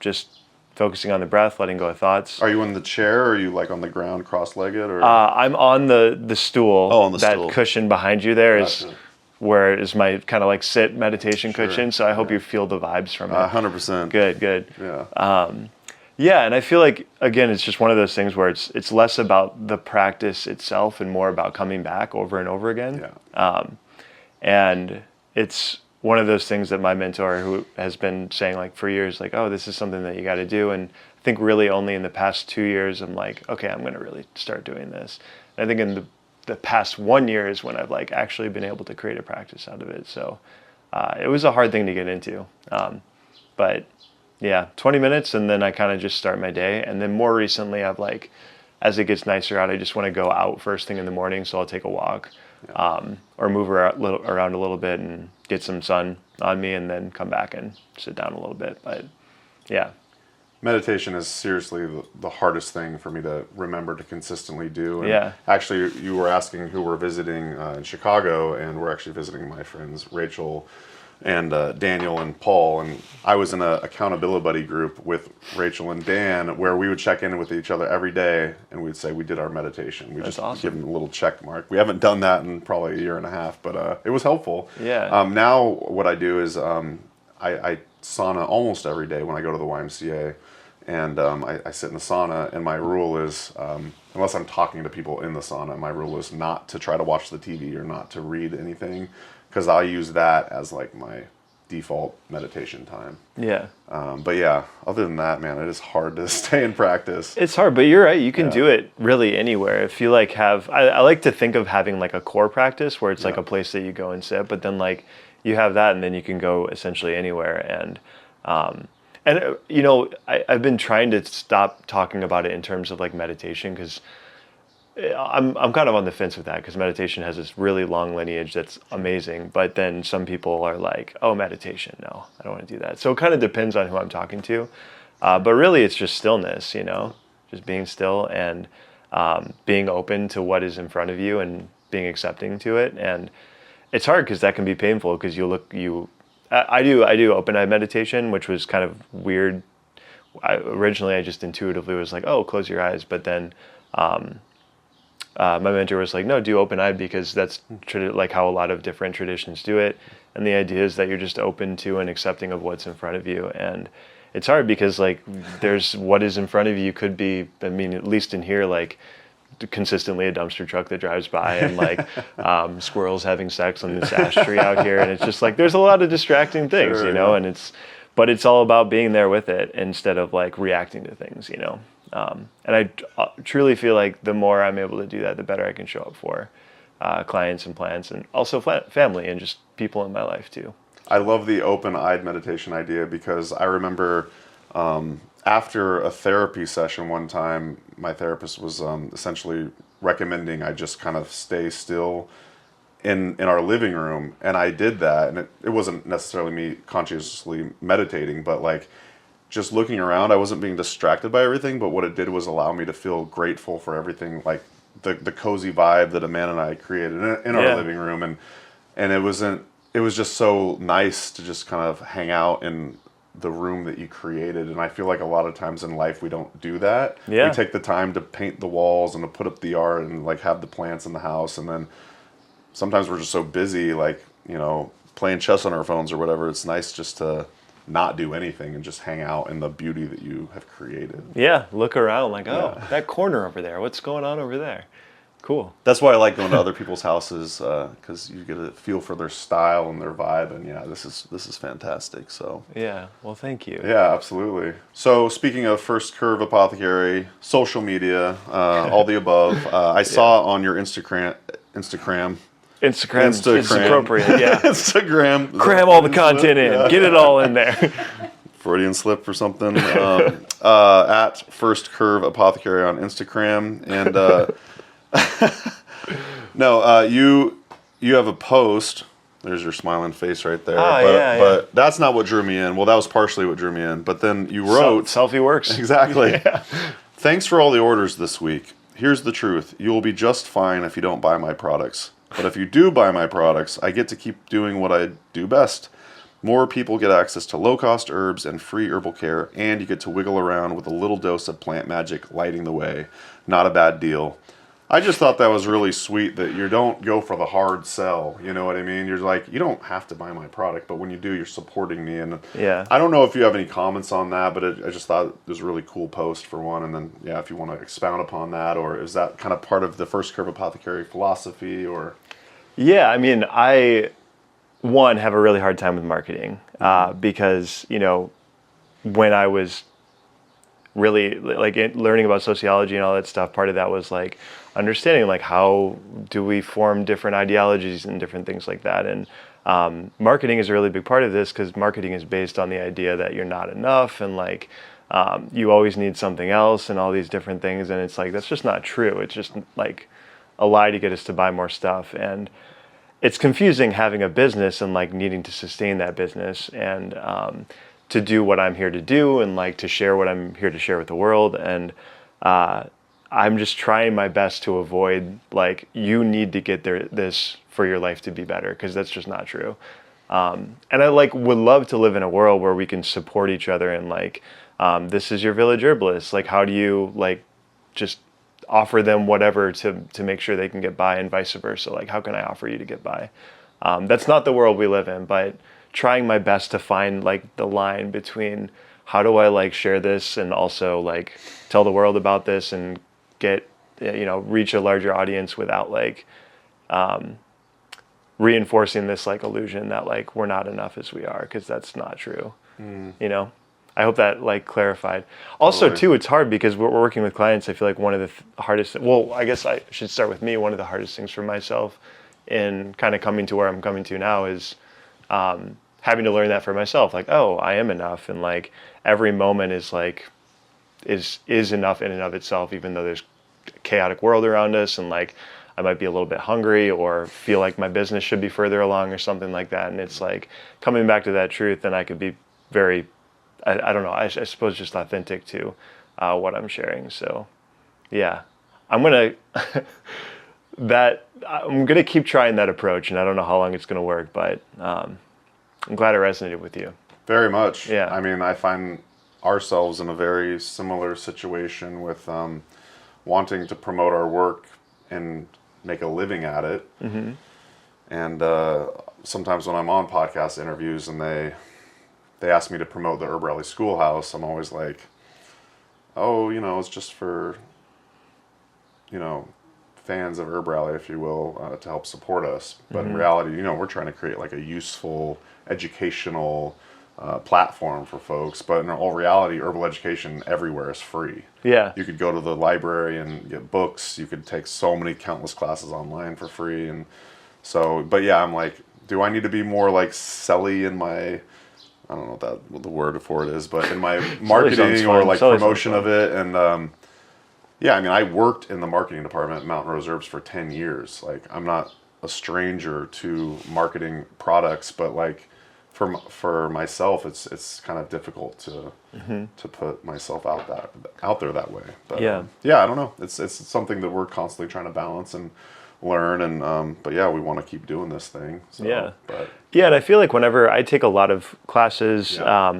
just focusing on the breath, letting go of thoughts. Are you in the chair, or are you like on the ground, cross-legged, or? I'm on the stool. Oh, on the that stool. Cushion behind you there Gotcha. is where is my kind of like sit meditation cushion. So I hope you feel the vibes from it. 100%. Good. Yeah. And I feel like, again, it's just one of those things where it's less about the practice itself and more about coming back over and over again. Yeah. And it's one of those things that my mentor, who has been saying like for years, like, oh, this is something that you got to do. And I think really only in the past 2 years, I'm like, okay, I'm going to really start doing this. And I think in the past 1 year is when I've like actually been able to create a practice out of it. So it was a hard thing to get into. But yeah, 20 minutes, and then I kind of just start my day. And then more recently, I've like, as it gets nicer out, I just want to go out first thing in the morning. So I'll take a walk, or move around a little bit and get some sun on me, and then come back and sit down a little bit. But yeah. Meditation is seriously the hardest thing for me to remember to consistently do. And Yeah. Actually, you were asking who we're visiting in Chicago, and we're actually visiting my friends Rachel and Daniel and Paul. And I was in a accountability buddy group with Rachel and Dan, where we would check in with each other every day, and we'd say we did our meditation. We That's just awesome. give them a little check mark. We haven't done that in probably a year and a half, but it was helpful. Yeah. Now what I do is I sauna almost every day when I go to the YMCA. And I sit in the sauna, and my rule is, unless I'm talking to people in the sauna, my rule is not to try to watch the TV or not to read anything, because I'll use that as like my default meditation time. Yeah. But yeah, other than that, man, it is hard to stay in practice. It's hard, but you're right. You can do it really anywhere. If you like I like to think of having like a core practice where it's like a place that you go and sit, but then like you have that, and then you can go essentially anywhere. And I've been trying to stop talking about it in terms of like meditation, because I'm kind of on the fence with that, because meditation has this really long lineage that's amazing, but then some people are like, oh, meditation, no, I don't want to do that. So it kind of depends on who I'm talking to, but really it's just stillness, just being still. And being open to what is in front of you and being accepting to it. And it's hard because that can be painful because I do open eye meditation, which was kind of weird. Originally I just intuitively was like, oh, close your eyes. But then my mentor was like, no, do open eyed, because that's like how a lot of different traditions do it. And the idea is that you're just open to and accepting of what's in front of you. And it's hard because like there's what is in front of you could be, I mean, at least in here, like consistently a dumpster truck that drives by and like squirrels having sex on this ash tree out here. And it's just like, there's a lot of distracting things, Sure, you know, yeah. and but it's all about being there with it instead of like reacting to things, you know. And I truly feel like the more I'm able to do that, the better I can show up for clients and plants, and also family and just people in my life too. I love the open-eyed meditation idea because I remember after a therapy session one time, my therapist was essentially recommending I just kind of stay still in our living room, and I did that, and it wasn't necessarily me consciously meditating, but like just looking around. I wasn't being distracted by everything, but what it did was allow me to feel grateful for everything, like the cozy vibe that Amanda and I created in our living room, and it was just so nice to just kind of hang out in the room that you created. And I feel like a lot of times in life we don't do that. Yeah. We take the time to paint the walls and to put up the art and like have the plants in the house, and then sometimes we're just so busy, like, you know, playing chess on our phones or whatever. It's nice just to not do anything and just hang out in the beauty that you have created. Yeah, look around like, oh, that corner over there, what's going on over there? Cool. That's why I like going to other people's houses, because you get a feel for their style and their vibe. And yeah, this is fantastic. So Yeah, well, thank you. yeah, absolutely. So speaking of First Curve Apothecary, social media, all the above, I saw on your Instagram. It's appropriate, yeah. Instagram. Cram all the content in. Get it all in there. Freudian slip or something. At First Curve Apothecary on Instagram. And no, you have a post. There's your smiling face right there. But that's not what drew me in. Well, that was partially what drew me in. But then you wrote... Selfie works. Exactly. Yeah. Thanks for all the orders this week. Here's the truth. You will be just fine if you don't buy my products. But if you do buy my products, I get to keep doing what I do best. More people get access to low-cost herbs and free herbal care, and you get to wiggle around with a little dose of plant magic lighting the way. Not a bad deal. I just thought that was really sweet that you don't go for the hard sell. You know what I mean? You're like, you don't have to buy my product, but when you do, you're supporting me. And Yeah. I don't know if you have any comments on that, but I just thought it was a really cool post for one. And then, yeah, if you want to expound upon that, or is that kind of part of the First Curve Apothecary philosophy, or... Yeah, I mean, I have a really hard time with marketing because, you know, when I was really like learning about sociology and all that stuff, part of that was like understanding like how do we form different ideologies and different things like that. And marketing is a really big part of this because marketing is based on the idea that you're not enough and like you always need something else and all these different things. And it's like, that's just not true. It's just like a lie to get us to buy more stuff. And it's confusing having a business and like needing to sustain that business and to do what I'm here to do and like to share what I'm here to share with the world. And I'm just trying my best to avoid like, you need to get this for your life to be better, because that's just not true. And I like would love to live in a world where we can support each other and like, this is your village herbalist. Like, how do you like just offer them whatever to make sure they can get by, and vice versa. Like, how can I offer you to get by? That's not the world we live in, but trying my best to find like the line between how do I like share this and also like tell the world about this and get, you know, reach a larger audience without like reinforcing this like illusion that like we're not enough as we are, because that's not true. You know, I hope that like clarified. Also too, it's hard because we're working with clients. I feel like one of the hardest, well, I guess I should start with me. One of the hardest things for myself in kind of coming to where I'm coming to now is having to learn that for myself. Like, oh, I am enough. And like every moment is like, is enough in and of itself, even though there's a chaotic world around us. And like, I might be a little bit hungry or feel like my business should be further along or something like that. And it's like coming back to that truth, then I could be very, I don't know, I suppose just authentic to what I'm sharing. So yeah, I'm gonna keep trying that approach, and I don't know how long it's gonna work, but I'm glad it resonated with you. Very much. Yeah. I mean, I find ourselves in a very similar situation with wanting to promote our work and make a living at it. Mm-hmm. And sometimes when I'm on podcast interviews and they ask me to promote the Herb Rally Schoolhouse, I'm always like, oh, it's just for, fans of Herb Rally, if you will, to help support us. But in reality, we're trying to create like a useful, educational platform for folks. But in all reality, herbal education everywhere is free. Yeah. You could go to the library and get books. You could take so many countless classes online for free. And so, but yeah, I'm like, do I need to be more like selly in my, I don't know what the word for it is, but in my marketing or like promotion of it? And yeah, I mean, I worked in the marketing department at Mountain Rose Herbs for 10 years. Like, I'm not a stranger to marketing products, but like for myself, it's kind of difficult to put myself out there that way. But yeah, I don't know. It's something that we're constantly trying to balance and learn, and but yeah, we want to keep doing this thing. So, yeah, and I feel like whenever I take a lot of classes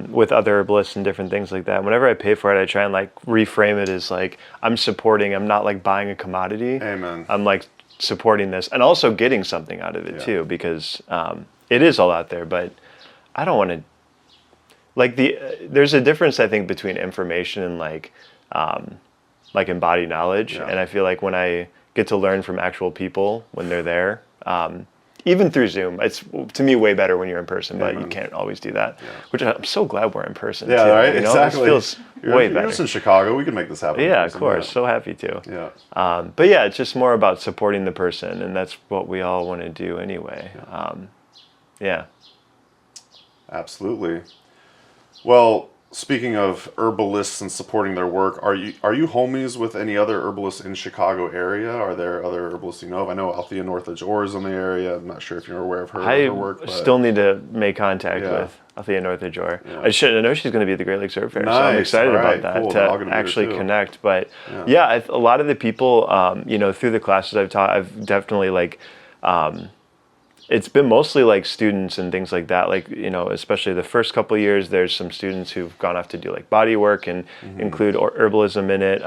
with other herbalists and different things like that, whenever I pay for it, I try and like reframe it as like I'm not like buying a commodity. Amen. I'm like supporting this and also getting something out of it too, because it is all out there, but I don't want to like there's a difference, I think, between information and like embodied knowledge. And I feel like when I get to learn from actual people when they're there, even through Zoom, it's to me way better when you're in person, but you can't always do that, which I'm so glad we're in person. Yeah, too, right, exactly. It feels way better. You're just in Chicago, we can make this happen. Yeah, of course, so happy to. Yeah. But yeah, it's just more about supporting the person, and that's what we all want to do anyway. Yeah. Absolutely. Well, speaking of herbalists and supporting their work, are you homies with any other herbalists in Chicago area? Are there other herbalists you know of? I know Althea Northridge Orr is in the area. I'm not sure if you're aware of her work. I still need to make contact with Althea Northridge Orr. Yeah. I know she's going to be at the Great Lakes Herb Faire, so I'm excited about that to actually connect. But a lot of the people, through the classes I've taught, I've definitely like. It's been mostly like students and things like that, like, especially the first couple of years, there's some students who've gone off to do like body work and include herbalism in it.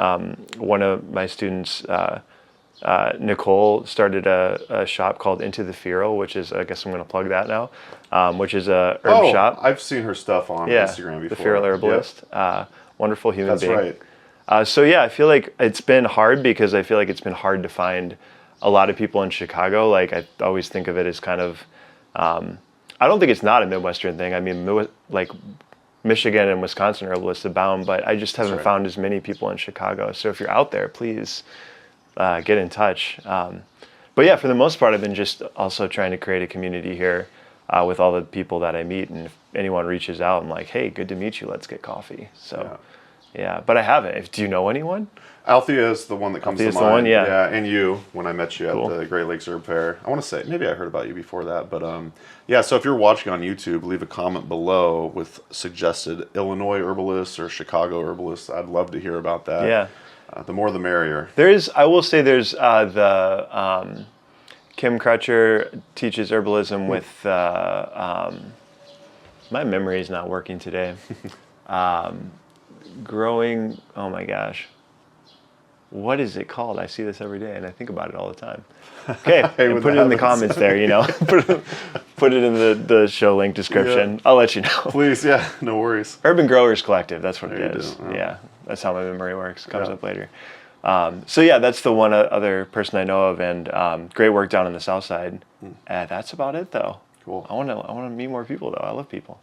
One of my students, Nicole, started a shop called Into the Feral, which is, I guess I'm going to plug that now, which is a herb shop. I've seen her stuff on Instagram before. The Feral Herbalist. Yep. Wonderful human being. That's right. So yeah, I feel like it's been hard because I feel like it's been hard to find a lot of people in Chicago. Like, I always think of it as kind of, I don't think it's not a Midwestern thing. I mean, like Michigan and Wisconsin herbalists abound, but I just haven't found as many people in Chicago. So if you're out there, please get in touch. But yeah, for the most part, I've been just also trying to create a community here with all the people that I meet. And if anyone reaches out, I'm like, hey, good to meet you. Let's get coffee. So yeah, but I haven't. Do you know anyone? Althea is the one that comes to mind. The one, yeah, and you, when I met you at the Great Lakes Herb Faire. I want to say, maybe I heard about you before that, but yeah, so if you're watching on YouTube, leave a comment below with suggested Illinois herbalists or Chicago herbalists. I'd love to hear about that. Yeah. The more the merrier. I will say there's the Kim Crutcher teaches herbalism with, my memory is not working today. Growing, oh my gosh. What is it called? I see this every day and I think about it all the time. Okay, put it in the comments there, put it in the show link description. Yeah. I'll let you know. Please, yeah, no worries. Urban Growers Collective, that's what it is. Oh. Yeah, that's how my memory works. Comes up later. So yeah, that's the one other person I know of, and great work down on the south side. That's about it though. Cool. I want to meet more people though. I love people.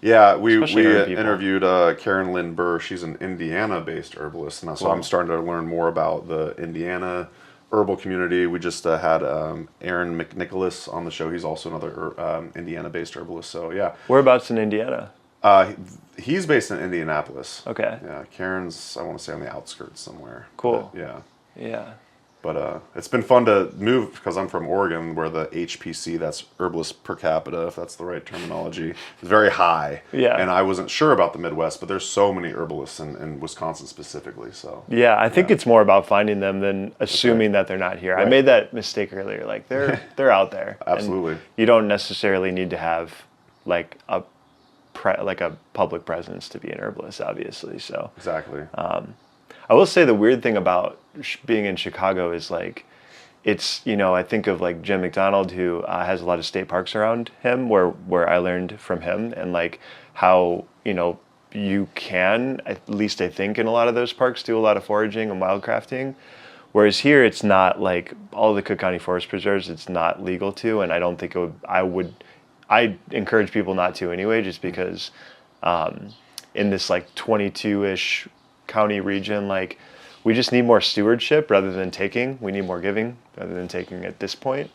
Yeah, we interviewed Karen Lynn Burr. She's an Indiana-based herbalist, and so I'm starting to learn more about the Indiana herbal community. We just had Aaron McNicholas on the show. He's also another Indiana-based herbalist. So yeah. Whereabouts in Indiana? He's based in Indianapolis. Okay. Yeah, Karen's, I want to say, on the outskirts somewhere. Cool. But, yeah. Yeah. But it's been fun to move because I'm from Oregon, where the HPC, that's herbalist per capita, if that's the right terminology, is very high. Yeah. And I wasn't sure about the Midwest, but there's so many herbalists in Wisconsin specifically. So Yeah, I think it's more about finding them than assuming that they're not here. I Right. made that mistake earlier. Like they're out there. And Absolutely. you don't necessarily need to have like a public presence to be an herbalist, obviously. So Exactly. I will say the weird thing about being in Chicago is like, it's, I think of like Jim McDonald, who has a lot of state parks around him where I learned from him, and like how, you can, at least I think in a lot of those parks, do a lot of foraging and wildcrafting. Whereas here it's not like all the Cook County Forest Preserves, it's not legal to, and I don't think I encourage people not to anyway, just because in this like 22-ish county region, like we just need more stewardship rather than taking. We need more giving rather than taking at this point,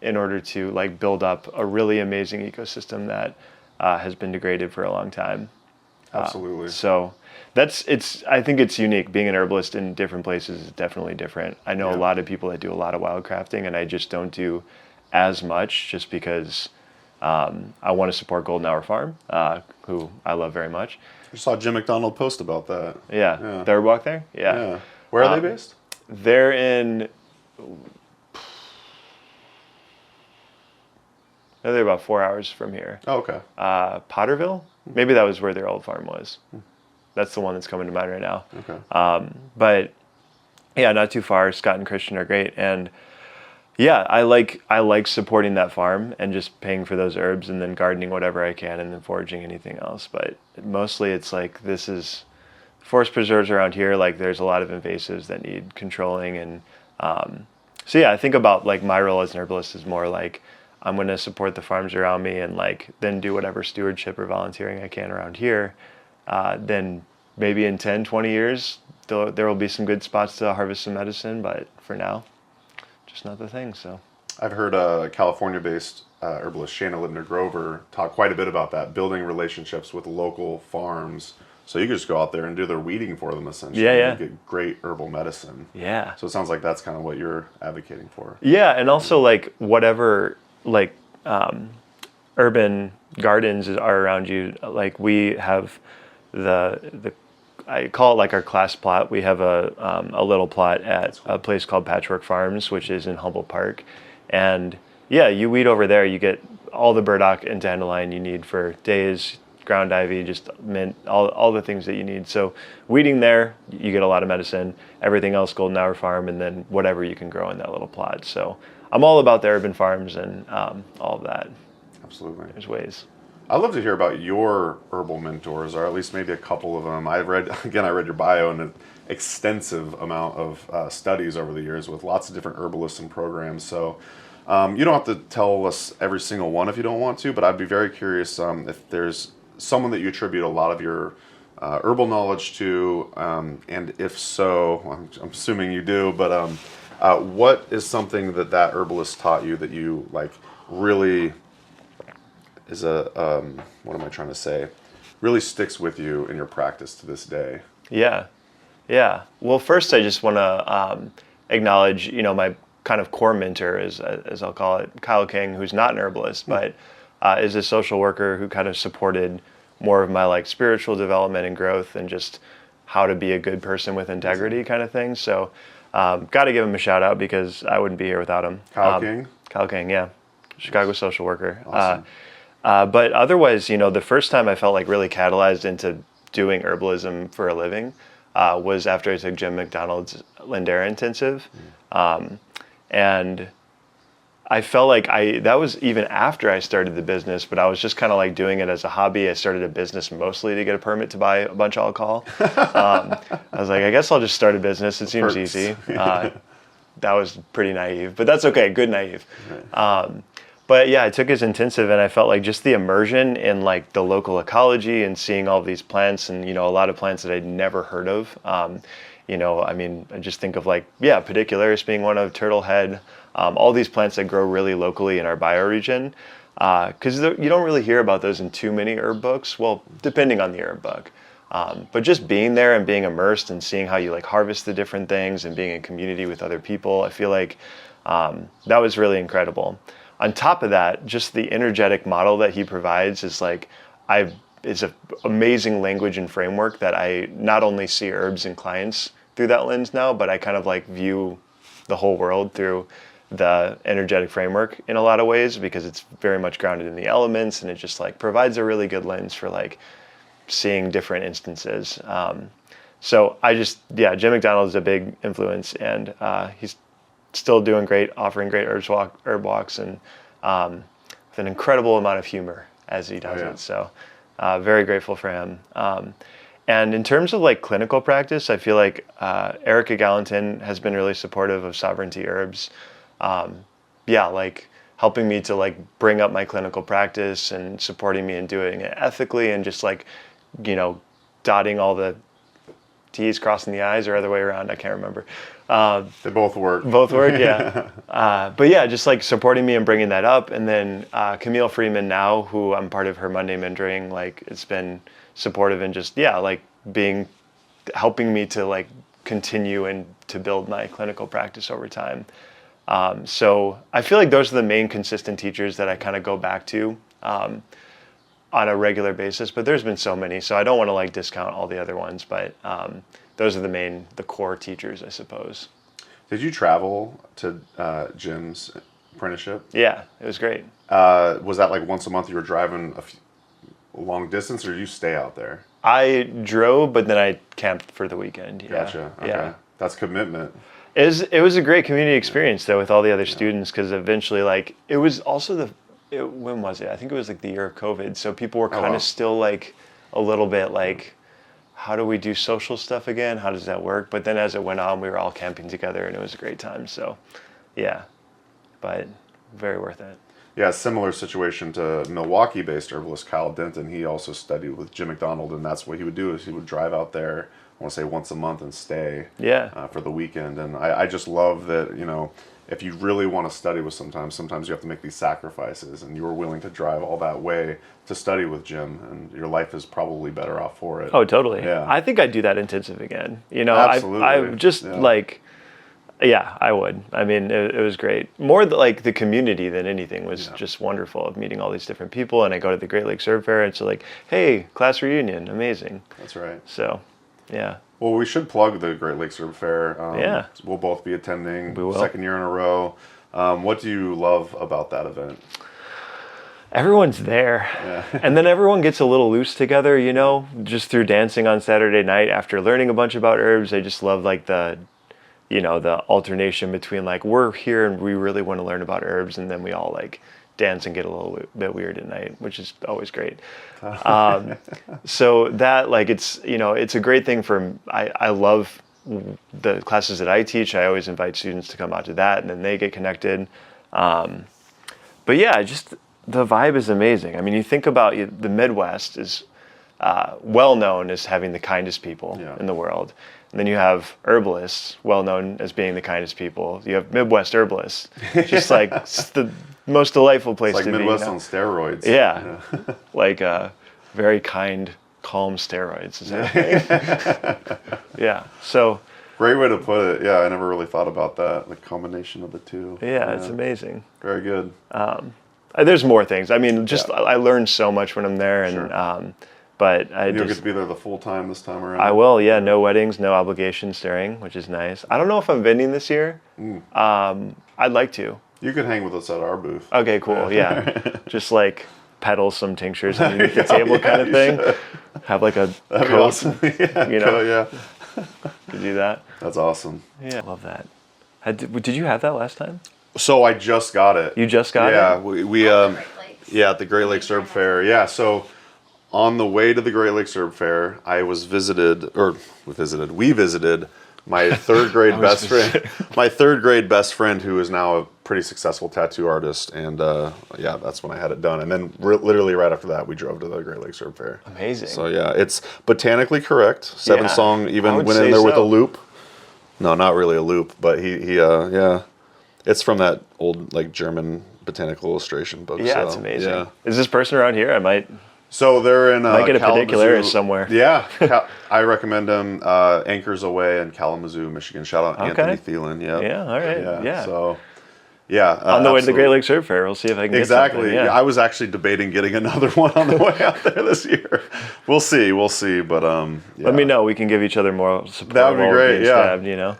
in order to like build up a really amazing ecosystem that has been degraded for a long time. Absolutely. So I think it's unique. Being an herbalist in different places is definitely different. I know a lot of people that do a lot of wildcrafting, and I just don't do as much, just because I want to support Golden Hour Farm, who I love very much. I saw Jim McDonald post about that. Yeah. The herb walk there? Yeah. Where are they based? They're in... They're about 4 hours from here. Oh, okay. Potterville? Maybe that was where their old farm was. That's the one that's coming to mind right now. Okay. But yeah, not too far. Scott and Christian are great. And yeah, I like supporting that farm and just paying for those herbs and then gardening whatever I can and then foraging anything else. But mostly it's like, this is forest preserves around here. Like there's a lot of invasives that need controlling. And so yeah, I think about like my role as an herbalist is more like, I'm going to support the farms around me and like then do whatever stewardship or volunteering I can around here. Then maybe in 10, 20 years, there will be some good spots to harvest some medicine. But for now, just not the thing. So I've heard California-based herbalist Shana Lindner Grover talk quite a bit about that, building relationships with local farms. So you could just go out there and do their weeding for them, essentially. Yeah. And get great herbal medicine. Yeah. So it sounds like that's kind of what you're advocating for. Yeah, and also like whatever like urban gardens are around you. Like we have the I call it like our class plot. We have a little plot at a place called Patchwork Farms, which is in Humboldt Park. And yeah, you weed over there, you get all the burdock and dandelion you need for days, ground ivy, just mint, all the things that you need. So weeding there, you get a lot of medicine. Everything else, Golden Hour Farm, and then whatever you can grow in that little plot. So I'm all about the urban farms and all of that. Absolutely. There's ways. I'd love to hear about your herbal mentors, or at least maybe a couple of them. I read your bio and an extensive amount of studies over the years with lots of different herbalists and programs. So you don't have to tell us every single one if you don't want to, but I'd be very curious if there's someone that you attribute a lot of your herbal knowledge to, and if so, I'm assuming you do, but what is something that herbalist taught you that you like really is what am I trying to say? Really sticks with you in your practice to this day? Yeah. Well, first I just want to acknowledge, my kind of core mentor, as I'll call it, Kyle King, who's not an herbalist, but is a social worker who kind of supported more of my like spiritual development and growth and just how to be a good person with integrity kind of thing. So got to give him a shout out because I wouldn't be here without him. Kyle King? Kyle King, yeah. Chicago social worker. Awesome. But otherwise, the first time I felt like really catalyzed into doing herbalism for a living was after I took Jim McDonald's Lindera intensive. And I felt like that was even after I started the business, but I was just kind of like doing it as a hobby. I started a business mostly to get a permit to buy a bunch of alcohol. I was like, I guess I'll just start a business. It seems easy. That was pretty naive, but that's okay. Good naive. But yeah, I took his intensive and I felt like just the immersion in like the local ecology and seeing all these plants and, a lot of plants that I'd never heard of. I just think of like, pedicularis being one of, turtlehead, all these plants that grow really locally in our bioregion. Because you don't really hear about those in too many herb books. Well, depending on the herb book. But just being there and being immersed and seeing how you like harvest the different things and being in community with other people, I feel like that was really incredible. On top of that, just the energetic model that he provides is like, it's an amazing language and framework that I not only see herbs and clients through that lens now, but I kind of like view the whole world through the energetic framework in a lot of ways, because it's very much grounded in the elements, and it just like provides a really good lens for like seeing different instances. So Jim McDonald is a big influence, and he's still doing great, offering great herb walks, and with an incredible amount of humor as he does it. So very grateful for him. And in terms of like clinical practice, I feel like Erica Gallatin has been really supportive of Sovereignty Herbs. Like helping me to like bring up my clinical practice and supporting me in doing it ethically, and just like, dotting all the T's, crossing the I's, or other way around. I can't remember. They both work. Both work, yeah. But yeah, just like supporting me and bringing that up. And then Camille Freeman now, who I'm part of her Monday mentoring, like it's been supportive and just, like helping me to like continue and to build my clinical practice over time. So I feel like those are the main consistent teachers that I kind of go back to on a regular basis, but there's been so many, so I don't want to like discount all the other ones, but those are the core teachers, I suppose. Did you travel to Jim's apprenticeship? Yeah, it was great. Was that like once a month you were driving a long distance, or did you stay out there? I drove, but then I camped for the weekend. Yeah. Gotcha. Okay. Yeah. That's commitment. It was a great community experience though with all the other students, because eventually like it was also when was it? I think it was like the year of COVID, so people were kind of still like a little bit like, how do we do social stuff again? How does that work? But then as it went on, we were all camping together, and it was a great time. So, yeah, but very worth it. Yeah, similar situation to Milwaukee-based herbalist Kyle Denton. He also studied with Jim McDonald, and that's what he would do is he would drive out there, I want to say once a month, and stay for the weekend. And I just love that, if you really want to study with sometimes you have to make these sacrifices, and you were willing to drive all that way to study with Jim, and your life is probably better off for it. Oh, totally. Yeah. I think I'd do that intensive again. Absolutely. I've just I would. I mean, it was great. More like the community than anything was just wonderful, of meeting all these different people. And I go to the Great Lakes Herb Faire, and it's like, hey, class reunion, amazing. That's right. So, yeah. Well, we should plug the Great Lakes Herb Faire. We'll both be attending. We will. Second year in a row. What do you love about that event? Everyone's there. Yeah. And then everyone gets a little loose together, just through dancing on Saturday night after learning a bunch about herbs. I just love like the alternation between like, we're here and we really want to learn about herbs, and then we all like dance and get a little bit weird at night, which is always great. So that like, it's a great thing I love the classes that I teach. I always invite students to come out to that, and then they get connected. But yeah, just the vibe is amazing. I mean, you think about the Midwest is well known as having the kindest people in the world. And then you have herbalists, well known as being the kindest people. You have Midwest herbalists, just like it's the most delightful place to be. It's like Midwest on steroids. Yeah, like very kind, calm steroids. Is that yeah. So great way to put it. Yeah, I never really thought about that. The combination of the two. Yeah, it's amazing. Very good. There's more things. I mean, I learned so much when I'm there, and. Sure. But you'll get to be there the full time this time around. I will, yeah. No weddings, no obligations staring, which is nice. I don't know if I'm vending this year. I'd like to. You could hang with us at our booth. Okay, cool. Yeah, just like peddle some tinctures underneath the table, kind of thing. Should. Have like a That'd coat, be awesome. Yeah. To do that. That's awesome. Yeah, I love that. Did you have that last time? So I just got it. You just got it? Yeah, we at the Great Lakes Herb Faire. Yeah, so. On the way to the Great Lakes Herb Faire, we visited my third grade best friend. My third grade best friend, who is now a pretty successful tattoo artist, and that's when I had it done. And then literally right after that, we drove to the Great Lakes Herb Faire. Amazing. So yeah, it's botanically correct. Seven Song even went in there with a loop. No, not really a loop, but he it's from that old like German botanical illustration book. Yeah, so, it's amazing. Yeah. Is this person around here? I might. So they're in Might get a Kalamazoo. pedicularis somewhere. Yeah, I recommend them. Anchors Away in Kalamazoo, Michigan. Shout out Anthony Thielen. Yeah, all right. Yeah. So, yeah. On the way to the absolutely. Great Lakes Herb Faire, we'll see if I can Exactly. get something. Yeah. I was actually debating getting another one on the way out there this year. We'll see. But Let me know. We can give each other more support. That would be while great, being yeah. stabbed, you know.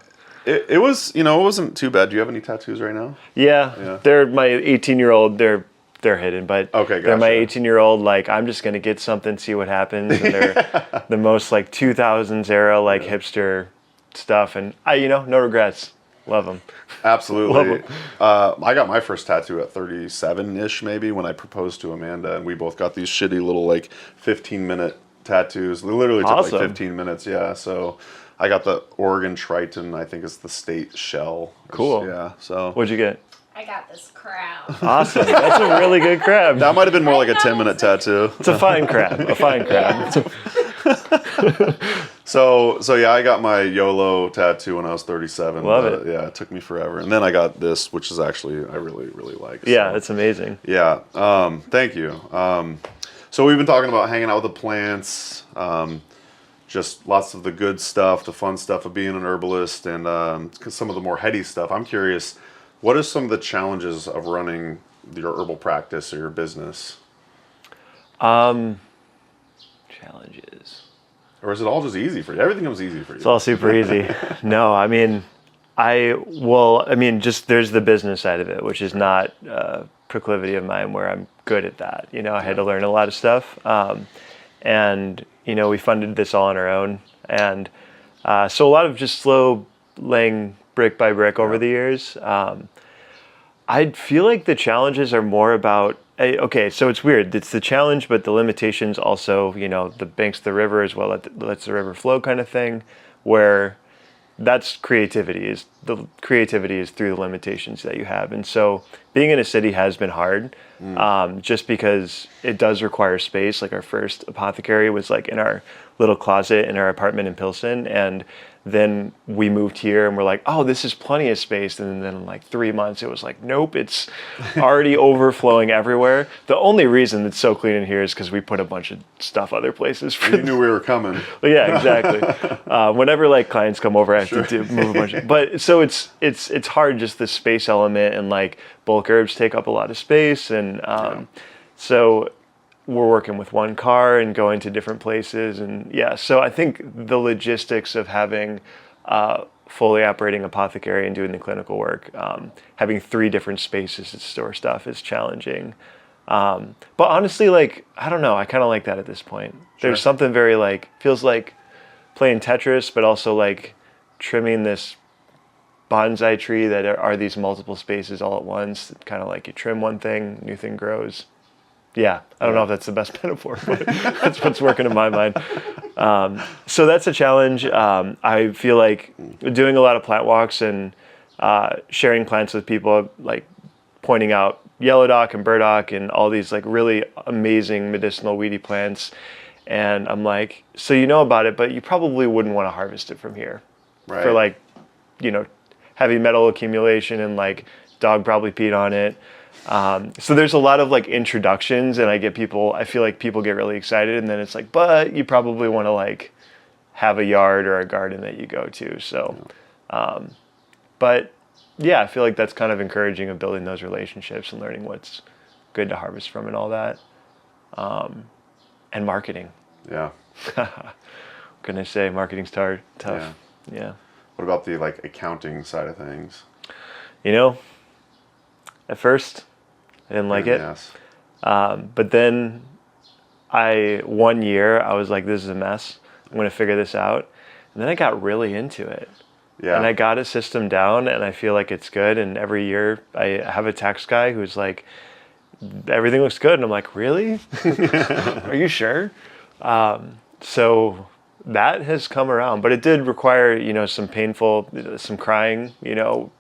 It was, it wasn't too bad. Do you have any tattoos right now? Yeah. They're my 18-year-old. They're hidden, but okay, they're my gotcha. 18-year-old. Like, I'm just gonna get something, see what happens. And they're the most like 2000s era like hipster stuff, and no regrets. Love them. Absolutely. I got my first tattoo at 37-ish, maybe, when I proposed to Amanda, and we both got these shitty little like 15-minute tattoos. They literally took Awesome. like 15 minutes. Yeah. So I got the Oregon Triton. I think it's the state shell. Cool. Yeah. So What'd you get? I got this crab. Awesome. That's a really good crab. that might have been more like a 10-minute tattoo. It's a fine crab. A fine crab. So yeah, I got my YOLO tattoo when I was 37. Love it. Yeah, it took me forever, and then I got this, which is actually I really really like. Yeah, so. it's amazing. Yeah. Thank you. So we've been talking about hanging out with the plants, just lots of the good stuff, the fun stuff of being an herbalist, and some of the more heady stuff. I'm curious, what are some of the challenges of running your herbal practice or your business? Challenges. Or is it all just easy for you? Everything comes easy for you. It's all super easy. No, I mean, just there's the business side of it, which is not a proclivity of mine where I'm good at that. I had to learn a lot of stuff. And we funded this all on our own. And so a lot of just slow laying brick by brick over the years. I feel like the challenges are more about, okay, so it's weird. It's the challenge, but the limitations also, the banks of the river as well, lets the river flow kind of thing, where that's creativity. The creativity is through the limitations that you have. And so being in a city has been hard, just because it does require space. Like our first apothecary was like in our little closet in our apartment in Pilsen, and then we moved here and we're like, oh, this is plenty of space. And then in like 3 months, it was like, nope, it's already overflowing everywhere. The only reason it's so clean in here is because we put a bunch of stuff other places. You knew we were coming. Yeah, exactly. Whenever like clients come over, I have to move a bunch. But so it's hard, just the space element, and like bulk herbs take up a lot of space. And so we're working with one car and going to different places. And so I think the logistics of having fully operating apothecary and doing the clinical work, having 3 different spaces to store stuff is challenging. But honestly, like, I don't know, I kind of like that at this point. Sure. There's something very like, feels like playing Tetris, but also like trimming this bonsai tree that are these multiple spaces all at once. Kind of like you trim one thing, new thing grows. Yeah, I don't know if that's the best metaphor, but that's what's working in my mind. So that's a challenge. I feel like doing a lot of plant walks and sharing plants with people, like pointing out yellow dock and burdock and all these like really amazing medicinal weedy plants. And I'm like, so you know about it, but you probably wouldn't want to harvest it from here. Right. For like, heavy metal accumulation, and like dog probably peed on it. So there's a lot of like introductions, and I feel like people get really excited, and then it's like, but you probably want to like have a yard or a garden that you go to. So, but yeah, I feel like that's kind of encouraging of building those relationships and learning what's good to harvest from and all that. And marketing. Yeah. What can I say? Marketing's tough. Yeah. What about the like accounting side of things? At first, I didn't like it. Yes. But then one year I was like, this is a mess. I'm going to figure this out. And then I got really into it. Yeah. And I got a system down, and I feel like it's good. And every year I have a tax guy who's like, everything looks good. And I'm like, really? Are you sure? So that has come around, but it did require, some crying, oh,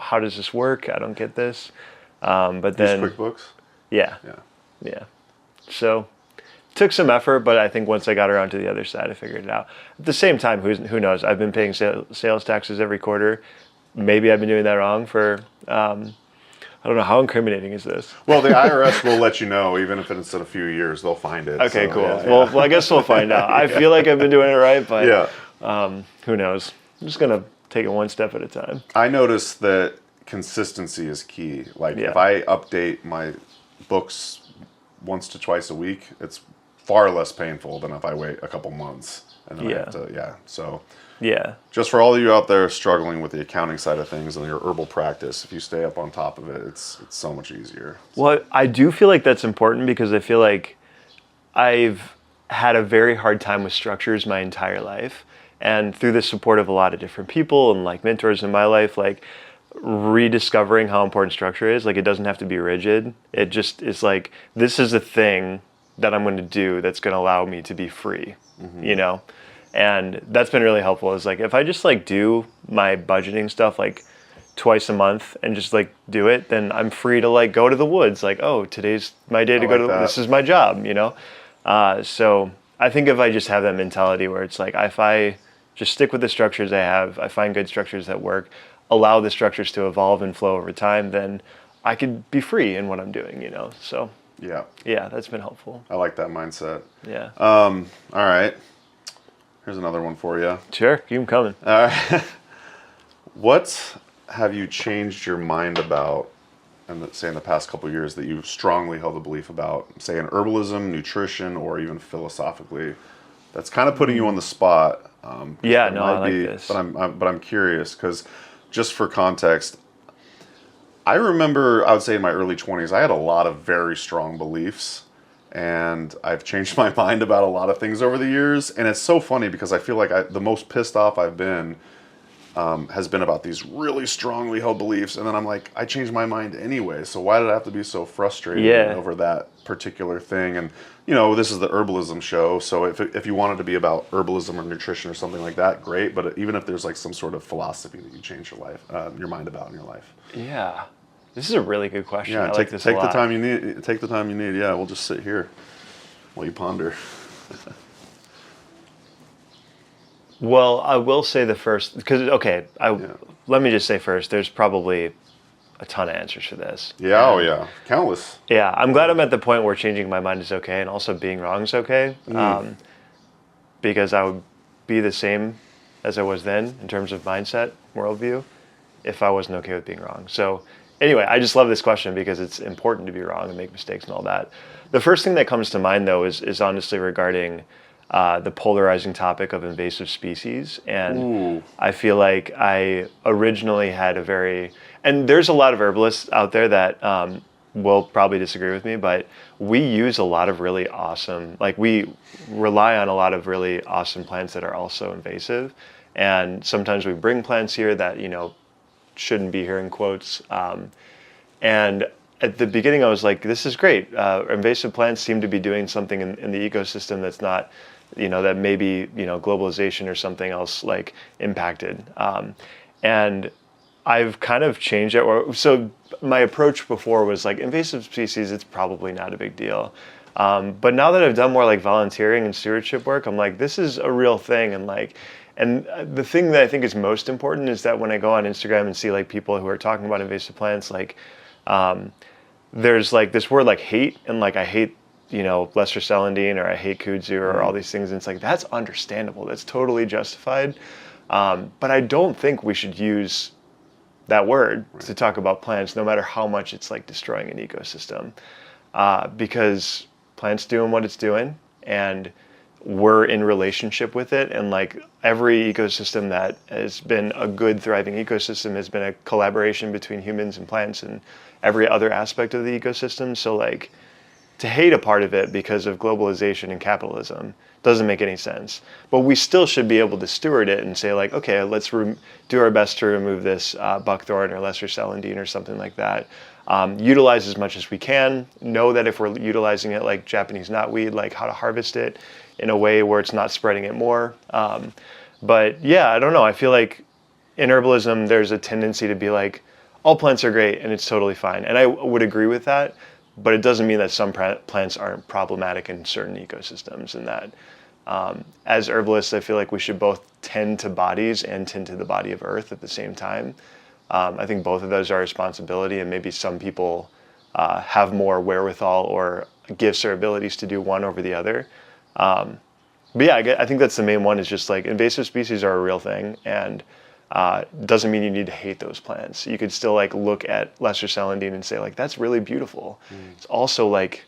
how does this work? I don't get this. But then Use QuickBooks? Yeah. So it took some effort, but I think once I got around to the other side, I figured it out. At the same time, who knows? I've been paying sales taxes every quarter. Maybe I've been doing that wrong for I don't know, how incriminating is this? Well, the IRS will let you know, even if it's in a few years, they'll find it. Okay, so, cool. yeah, Well, I guess we'll find out. I feel like I've been doing it right, but yeah. who knows? I'm just going to take it one step at a time. I noticed that consistency is key. Like Yeah. if I update my books once to twice a week, it's far less painful than if I wait a couple months and then I have to, So Yeah. just for all of you out there struggling with the accounting side of things and your herbal practice, if you stay up on top of it, it's so much easier. Well, I do feel like that's important because I feel like I've had a very hard time with structures my entire life. And through the support of a lot of different people and like mentors in my life, like rediscovering how important structure is. Like it doesn't have to be rigid. It just is like, this is a thing that I'm going to do that's going to allow me to be free, you know? And that's been really helpful is like, if I just like do my budgeting stuff like twice a month and just like do it, then I'm free to like go to the woods. Like, oh, today's my day to go to, this is my job, you know? So I think if I just have that mentality where it's like, if I just stick with the structures I have, I find good structures that work, allow the structures to evolve and flow over time, then I could be free in what I'm doing, you know? So yeah, that's been helpful. I like that mindset. Yeah. All right. Here's another one for you. Sure, keep them coming. All right. What have you changed your mind about, and say in the past couple of years, that you've strongly held a belief about, say in herbalism, nutrition, or even philosophically? That's kind of putting you on the spot. Yeah, no, I like this. But I'm curious because, just for context, I remember I would say in my early 20s, I had a lot of very strong beliefs, and I've changed my mind about a lot of things over the years. And it's so funny because I feel like the most pissed off I've been has been about these really strongly held beliefs, and then I'm like, I changed my mind anyway. So why did I have to be so frustrated over that particular thing? And you know, this is the herbalism show, so if you wanted to be about herbalism or nutrition or something like that, great. But even if there's like some sort of philosophy that you change your life, your mind about in your life. Yeah, this is a really good question. Yeah, I like this a lot. the time you need. Take the time you need. Yeah, we'll just sit here while you ponder. Well, I will say the first, because, let me just say first, there's probably a ton of answers for this. Yeah, oh yeah, countless. Yeah, I'm glad I'm at the point where changing my mind is okay and also being wrong is okay. Because I would be the same as I was then in terms of mindset, worldview, if I wasn't okay with being wrong. So anyway, I just love this question because it's important to be wrong and make mistakes and all that. The first thing that comes to mind, though, is honestly regarding the polarizing topic of invasive species. And I feel like I originally had and there's a lot of herbalists out there that will probably disagree with me, but we use a lot of really awesome, like we rely on a lot of really awesome plants that are also invasive. And sometimes we bring plants here that, you know, shouldn't be here in quotes. And at the beginning I was like, this is great. Invasive plants seem to be doing something in the ecosystem that's not, you know, that maybe, you know, globalization or something else like impacted. And I've kind of changed it. So my approach before was like invasive species, it's probably not a big deal. But now that I've done more like volunteering and stewardship work, I'm like, this is a real thing. And the thing that I think is most important is that when I go on Instagram and see like people who are talking about invasive plants, like there's like this word like hate, and like I hate, you know, lesser celandine, or I hate kudzu, or all these things. And it's like, that's understandable. That's totally justified. But I don't think we should use that word to talk about plants, no matter how much it's like destroying an ecosystem, because plants doing what it's doing, and we're in relationship with it. And like every ecosystem that has been a good, thriving ecosystem has been a collaboration between humans and plants and every other aspect of the ecosystem. So like to hate a part of it because of globalization and capitalism doesn't make any sense. But we still should be able to steward it and say like, okay, let's do our best to remove this buckthorn or lesser celandine or something like that. Utilize as much as we can. Know that if we're utilizing it like Japanese knotweed, like how to harvest it in a way where it's not spreading it more. But yeah, I don't know. I feel like in herbalism, there's a tendency to be like, all plants are great and it's totally fine. And I would agree with that. But it doesn't mean that some plants aren't problematic in certain ecosystems, and that as herbalists, I feel like we should both tend to bodies and tend to the body of earth at the same time. I think both of those are a responsibility, and maybe some people have more wherewithal or gifts or abilities to do one over the other. But yeah, I think that's the main one, is just like invasive species are a real thing, and doesn't mean you need to hate those plants. You could still like look at lesser celandine and say like, that's really beautiful. It's also like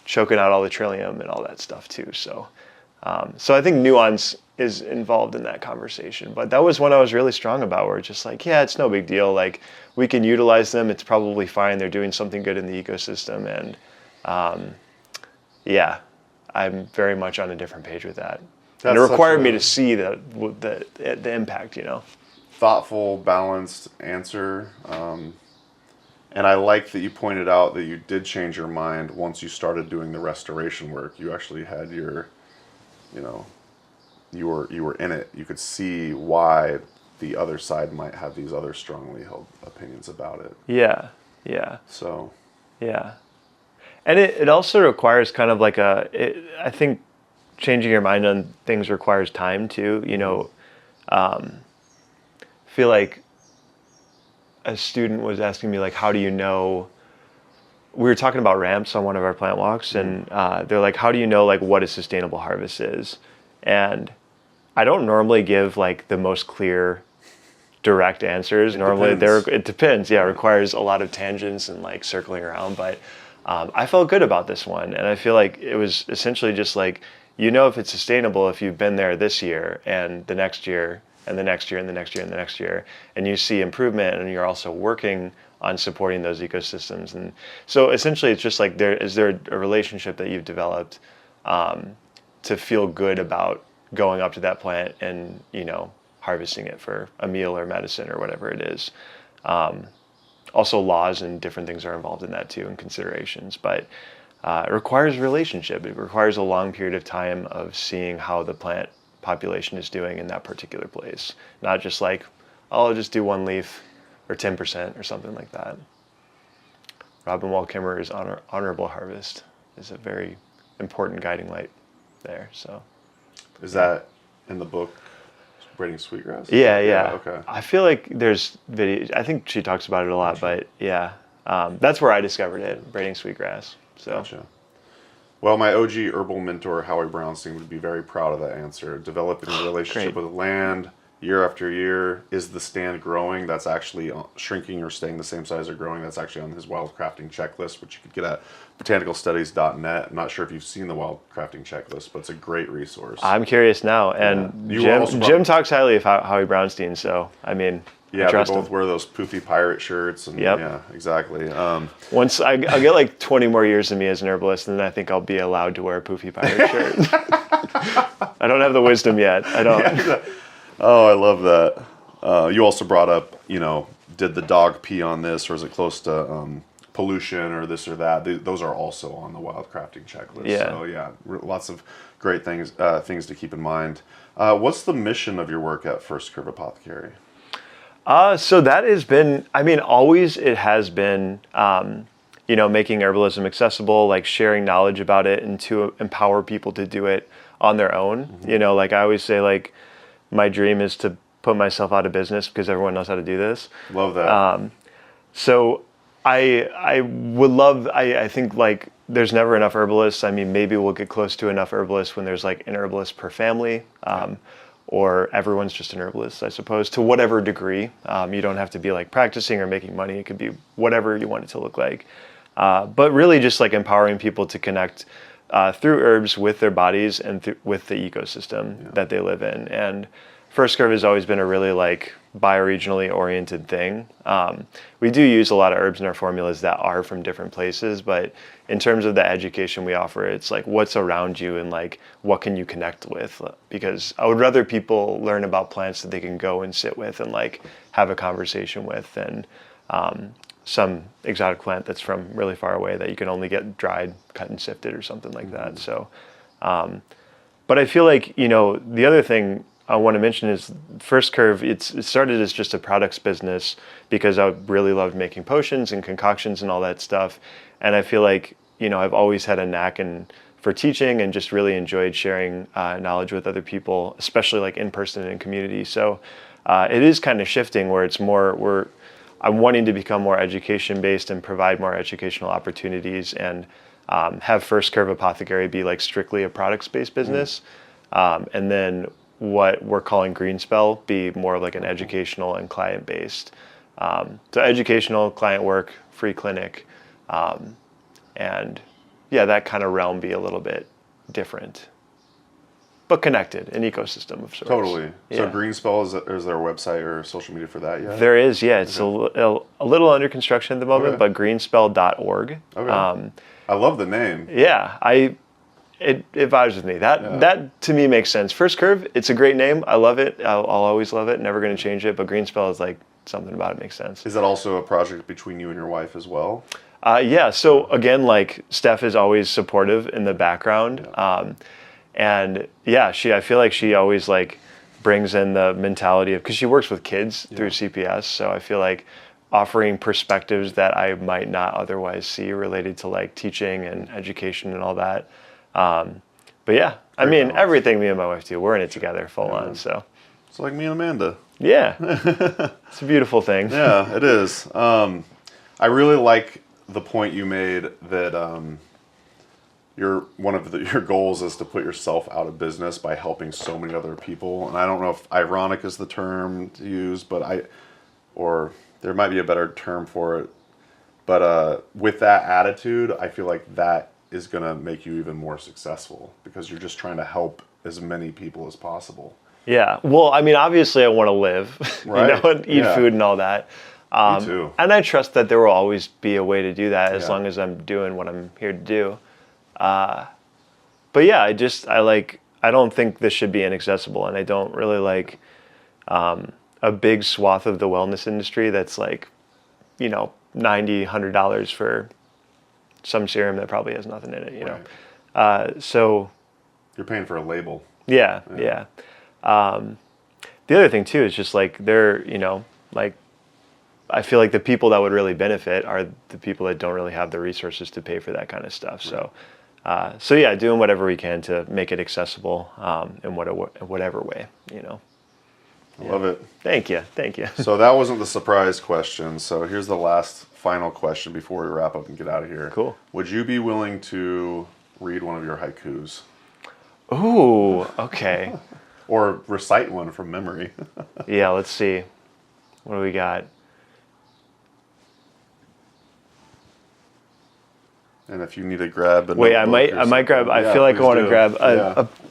choking out all the trillium and all that stuff too. So I think nuance is involved in that conversation, but that was one I was really strong about, where it's just like, yeah, it's no big deal. Like, we can utilize them. It's probably fine. They're doing something good in the ecosystem. And yeah, I'm very much on a different page with that. And it required me to see the impact, you know. Thoughtful, balanced answer. And I like that you pointed out that you did change your mind once you started doing the restoration work. You actually had your, you know, you were in it. You could see why the other side might have these other strongly held opinions about it. Yeah, yeah. So. Yeah. And it also requires kind of like I think changing your mind on things requires time too. You know, feel like a student was asking me like, how do you know, we were talking about ramps on one of our plant walks, and they're like, how do you know like what a sustainable harvest is? And I don't normally give like the most clear, direct answers. It depends. Yeah, it requires a lot of tangents and like circling around. But I felt good about this one, and I feel like it was essentially just like, you know, if it's sustainable if you've been there this year and the next year and the next year and the next year and the next year, and you see improvement, and you're also working on supporting those ecosystems. And so essentially it's just like, is there a relationship that you've developed to feel good about going up to that plant and, you know, harvesting it for a meal or medicine or whatever it is. Also laws and different things are involved in that too, and considerations, but it requires relationship. It requires a long period of time of seeing how the plant population is doing in that particular place. Not just like, oh, I'll just do one leaf or 10% or something like that. Robin Wall Kimmerer's honorable harvest is a very important guiding light there. So, is that in the book, Braiding Sweetgrass? Yeah. Okay. I feel like there's videos. I think she talks about it a lot, but yeah, that's where I discovered it, Braiding Sweetgrass. So. Gotcha. Well, my OG herbal mentor, Howie Brownstein, would be very proud of that answer. Developing a relationship with land year after year. Is the stand growing? That's actually shrinking or staying the same size or growing. That's actually on his wild crafting checklist, which you could get at botanicalstudies.net. I'm not sure if you've seen the wild crafting checklist, but it's a great resource. I'm curious now. And Jim talks highly of Howie Brownstein, so I mean, yeah, they both wear those poofy pirate shirts. And yep. Yeah, exactly. Once I'll get like 20 more years of me as an herbalist, and then I think I'll be allowed to wear a poofy pirate shirt. I don't have the wisdom yet. I don't. Yeah. Oh, I love that. You also brought up, you know, did the dog pee on this, or is it close to pollution or this or that? Those are also on the wild crafting checklist. Yeah. So yeah, lots of great things to keep in mind. What's the mission of your work at First Curve Apothecary? So that has been, I mean, always it has been, you know, making herbalism accessible, like sharing knowledge about it and to empower people to do it on their own. Mm-hmm. You know, like I always say, like, my dream is to put myself out of business because everyone knows how to do this. Love that. So I would love, I think like there's never enough herbalists. I mean, maybe we'll get close to enough herbalists when there's like an herbalist per family, or everyone's just an herbalist, I suppose, to whatever degree. You don't have to be like practicing or making money. It could be whatever you want it to look like. But really just like empowering people to connect through herbs with their bodies and with the ecosystem that they live in. And First Curve has always been a really like bioregionally oriented thing. We do use a lot of herbs in our formulas that are from different places, but in terms of the education we offer, it's like what's around you and like what can you connect with? Because I would rather people learn about plants that they can go and sit with and like have a conversation with than some exotic plant that's from really far away that you can only get dried, cut and sifted or something like that. So, but I feel like, you know, the other thing I want to mention is First Curve, it started as just a products business because I really loved making potions and concoctions and all that stuff. And I feel like, you know, I've always had a knack for teaching and just really enjoyed sharing knowledge with other people, especially like in person and in community. So it is kind of shifting where it's more, I'm wanting to become more education based and provide more educational opportunities, and have First Curve Apothecary be like strictly a products based business, and then what we're calling Greenspell be more of like an educational and client based. So educational, client work, free clinic, and yeah, that kind of realm be a little bit different, but connected, an ecosystem of sorts. Totally. Yeah. So Greenspell, is there a website or social media for that yet? There is, yeah. It's a little under construction at the moment, Okay. but greenspell.org. Okay. I love the name. Yeah, it vibes with me. That to me makes sense. First Curve, it's a great name. I love it. I'll always love it. Never going to change it. But Greenspell is like something about it makes sense. Is that also a project between you and your wife as well? Yeah. So again, like Steph is always supportive in the background, and yeah, I feel like she always like brings in the mentality of, because she works with kids through CPS, so I feel like offering perspectives that I might not otherwise see related to like teaching and education and all that. But yeah, I mean, everything me and my wife do, we're in it together full on. So It's like me and Amanda. yeah, it's a beautiful thing. Yeah, it is. I really like the point you made that one of your goals is to put yourself out of business by helping so many other people. And I don't know if ironic is the term to use, but or there might be a better term for it. But with that attitude, I feel like that is going to make you even more successful, because you're just trying to help as many people as possible. Yeah. Well, I mean, obviously I want to live, Right. and eat food and all that. Me too. And I trust that there will always be a way to do that as long as I'm doing what I'm here to do. But yeah, I don't think this should be inaccessible, and I don't really like a big swath of the wellness industry that's like, $90, $100 for some serum that probably has nothing in it, you know. So You're paying for a label. yeah. The other thing too is just like I feel like the people that would really benefit are the people that don't really have the resources to pay for that kind of stuff. Right. So yeah, doing whatever we can to make it accessible in whatever way, I love it. Thank you. So that wasn't the surprise question. So here's the last final question before we wrap up and get out of here. Cool. Would you be willing to read one of your haikus? Ooh, okay. Or recite one from memory? Yeah, let's see. What do we got? And if you need to grab Wait, I might grab. I feel like I want to grab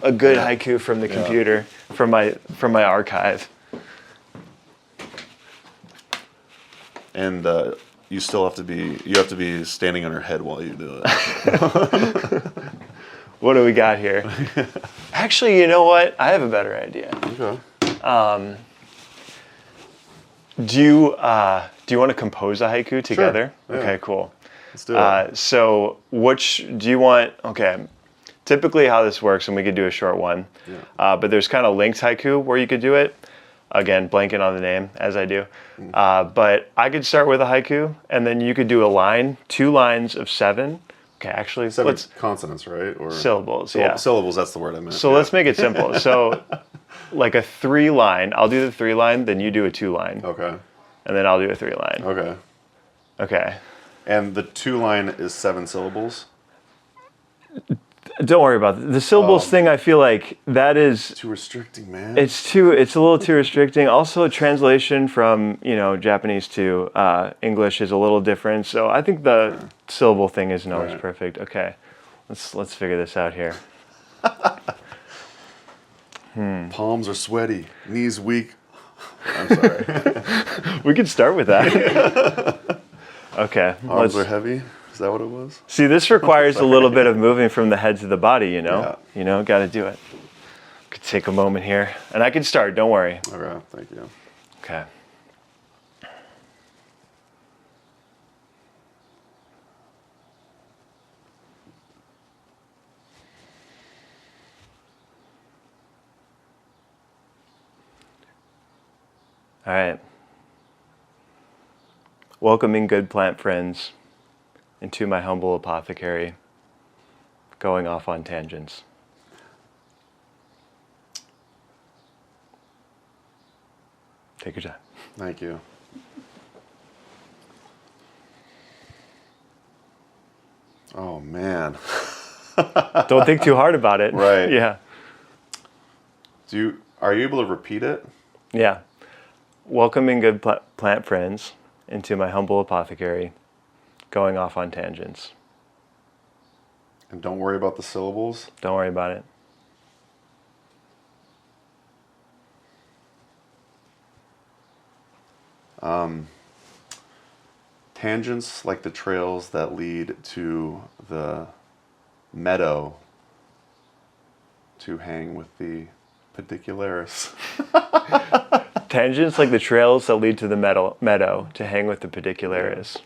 a good haiku from the computer, from my archive. And you have to be standing on your head while you do it. What do we got here? Actually, you know what? I have a better idea. Okay. Do you want to compose a haiku together? Sure. Yeah. Okay, cool. Let's do it. So which do you want? Okay. Typically how this works, and we could do a short one, but there's kind of linked haiku where you could do it. Again, blanking on the name, as I do. But I could start with a haiku, and then you could do 2 lines of 7. Okay, actually, 7 consonants, right? Or syllables, syllables, that's the word I meant. So let's make it simple. So like a 3-line, I'll do the 3-line, then you do a 2-line. Okay. And then I'll do a 3-line. Okay. Okay. And the 2-line is 7 syllables? Don't worry about it. The syllables thing, I feel like that is too restricting, man. It's a little too restricting. Also, translation from Japanese to English is a little different. So I think the syllable thing is always perfect. Okay, let's figure this out here. Palms are sweaty, knees weak. I'm sorry. We could start with that. Okay. Arms are heavy. Is that what it was? See, this requires a little bit of moving from the head to the body, got to do it. Could take a moment here. And I can start, don't worry. Okay, thank you. Okay. All right. Welcoming good plant friends into my humble apothecary, going off on tangents. Take your time. Thank you. Oh, man. Don't think too hard about it. Right. Yeah. Are you able to repeat it? Yeah. Welcoming good plant friends into my humble apothecary, going off on tangents. And don't worry about the syllables. Don't worry about it. Tangents like the trails that lead to the meadow to hang with the pedicularis. Tangents like the trails that lead to the meadow to hang with the pedicularis.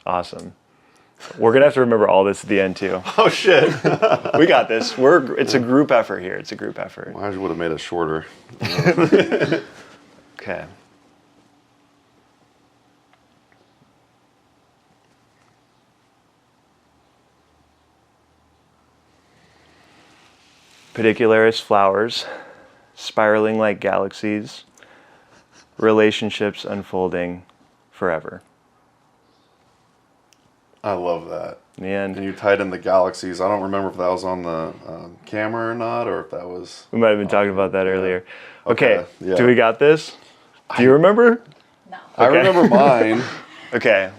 Awesome. We're going to have to remember all this at the end, too. Oh, shit. We got this. It's a group effort here. It's a group effort. Well, I would have made it shorter. Okay. Pedicularis flowers, spiraling like galaxies, relationships unfolding forever. I love that. And you tied in the galaxies. I don't remember if that was on the camera or not, or if that was... we might have been talking about that earlier. Okay, yeah. Do we got this? Do you remember? No. I remember mine. Okay,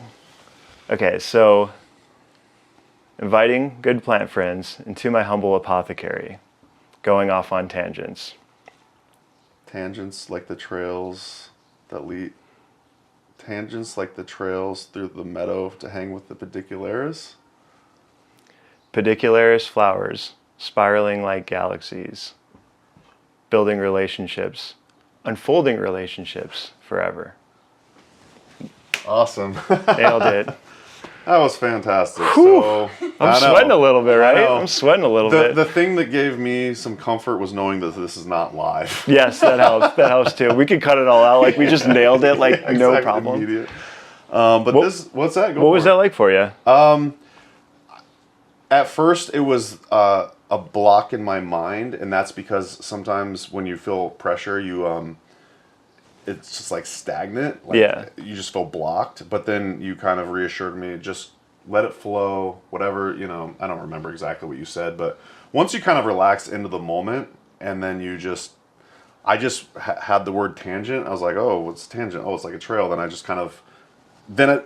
so inviting good plant friends into my humble apothecary, going off on tangents. Tangents like the trails that lead... Tangents like the trails through the meadow to hang with the pedicularis. Pedicularis flowers, spiraling like galaxies, building relationships, unfolding relationships forever. Awesome. Nailed it. That was fantastic. So, I'm sweating a little bit, right? know. I'm sweating a little bit. The thing that gave me some comfort was knowing that this is not live. Yes, that helps. That helps too. We could cut it all out. Like we just nailed it. Like Yeah, no exactly, problem. immediate. What's that? What was that like for you? At first, it was a block in my mind, and that's because sometimes when you feel pressure, it's just like stagnant. Like Yeah. You just feel blocked. But then you kind of reassured me, just let it flow, whatever, I don't remember exactly what you said, but once you kind of relax into the moment, and then I just had the word tangent. I was like, oh, what's tangent? Oh, it's like a trail. Then I just kind of,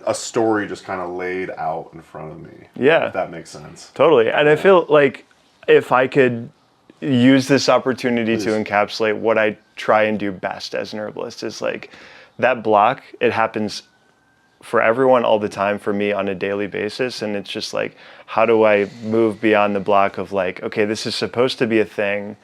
a story just kind of laid out in front of me. Yeah. If that makes sense. Totally. And I feel like if I could use this opportunity to encapsulate what I try and do best as an herbalist is like that block, it happens for everyone all the time, for me on a daily basis. And it's just like, how do I move beyond the block of like, okay, this is supposed to be a thing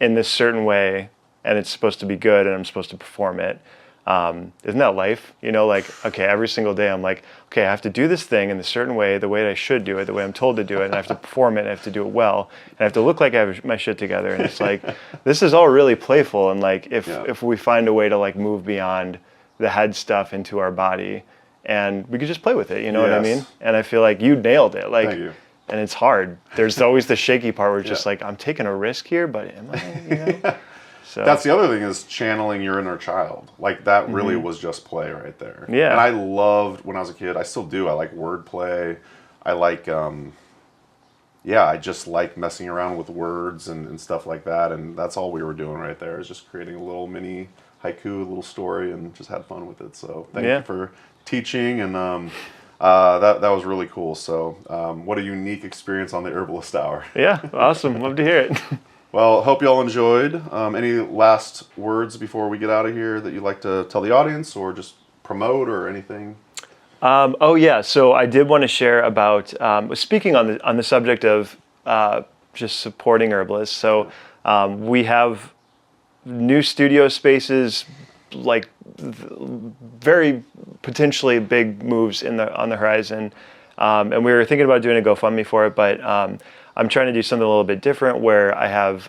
in this certain way and it's supposed to be good and I'm supposed to perform it. Isn't that life? Like, okay, every single day I'm like, okay, I have to do this thing in a certain way, the way that I should do it, the way I'm told to do it, and I have to perform it, and I have to do it well, and I have to look like I have my shit together. And it's like, this is all really playful. And like, if we find a way to like move beyond the head stuff into our body, and we could just play with it, you know what I mean? And I feel like you nailed it. Like, Thank you. And it's hard. There's always the shaky part where it's just like, I'm taking a risk here, but am I? So. That's the other thing, is channeling your inner child. Like that really was just play right there. Yeah. And I loved when I was a kid. I still do. I like wordplay. I like, I just like messing around with words and stuff like that. And that's all we were doing right there, is just creating a little mini haiku, a little story, and just had fun with it. So thank you for teaching, and that was really cool. So what a unique experience on the Herbalist Hour. Yeah, awesome. Love to hear it. Well, hope you all enjoyed. Any last words before we get out of here that you'd like to tell the audience, or just promote, or anything? So I did want to share about speaking on the subject of just supporting herbalists. So we have new studio spaces, like very potentially big moves on the horizon, and we were thinking about doing a GoFundMe for it, but I'm trying to do something a little bit different, where I have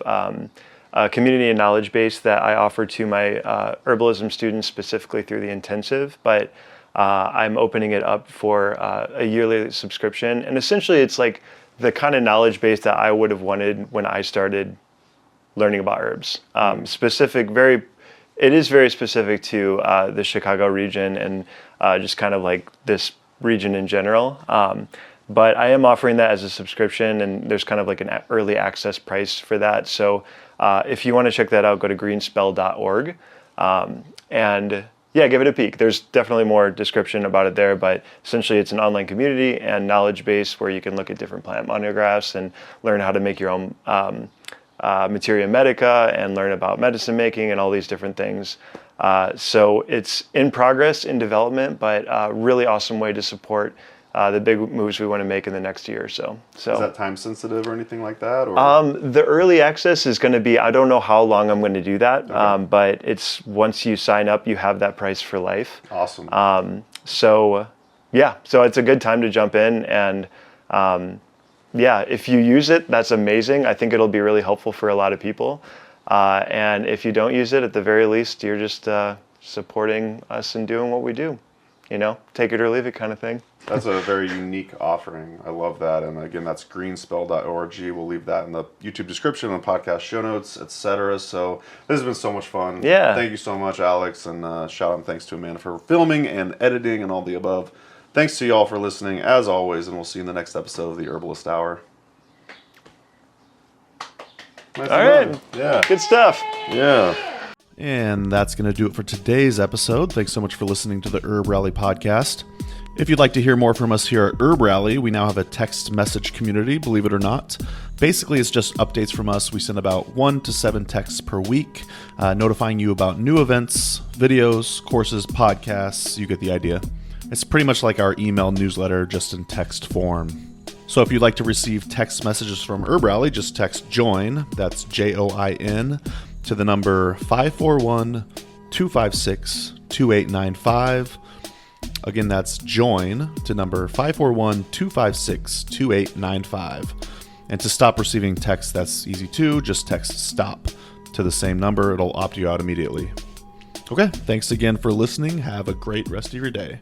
a community and knowledge base that I offer to my herbalism students specifically through the intensive, but I'm opening it up for a yearly subscription. And essentially it's like the kind of knowledge base that I would have wanted when I started learning about herbs. It is very specific to the Chicago region and just kind of like this region in general. But I am offering that as a subscription, and there's kind of like an early access price for that. So if you want to check that out, go to greenspell.org. And yeah, give it a peek. There's definitely more description about it there, but essentially it's an online community and knowledge base where you can look at different plant monographs and learn how to make your own materia medica and learn about medicine making and all these different things. So it's in progress, in development, but a really awesome way to support the big moves we want to make in the next year or so. Is that time sensitive or anything like that? Or? The early access is going to be, I don't know how long I'm going to do that, Okay. but it's once you sign up, you have that price for life. Awesome. So it's a good time to jump in, and if you use it, that's amazing. I think it'll be really helpful for a lot of people. And if you don't use it, at the very least, you're just supporting us and doing what we do. Take it or leave it kind of thing. That's a very unique offering. I love that. And again, that's greenspell.org. We'll leave that in the YouTube description, on podcast show notes, etc. So this has been so much fun. Yeah. Thank you so much, Alex. And shout out and thanks to Amanda for filming and editing and all the above. Thanks to you all for listening, as always, and we'll see you in the next episode of the Herbalist Hour. Nice All right. done. Yeah. Good stuff. Yeah. And that's going to do it for today's episode. Thanks so much for listening to the Herb Rally podcast. If you'd like to hear more from us here at Herb Rally, we now have a text message community, believe it or not. Basically, it's just updates from us. We send about 1 to 7 texts per week, notifying you about new events, videos, courses, podcasts. You get the idea. It's pretty much like our email newsletter, just in text form. So if you'd like to receive text messages from Herb Rally, just text JOIN, that's JOIN, to the number 541-256-2895. Again, that's JOIN to number 541-256-2895. And to stop receiving texts, that's easy too. Just text STOP to the same number. It'll opt you out immediately. Okay, thanks again for listening. Have a great rest of your day.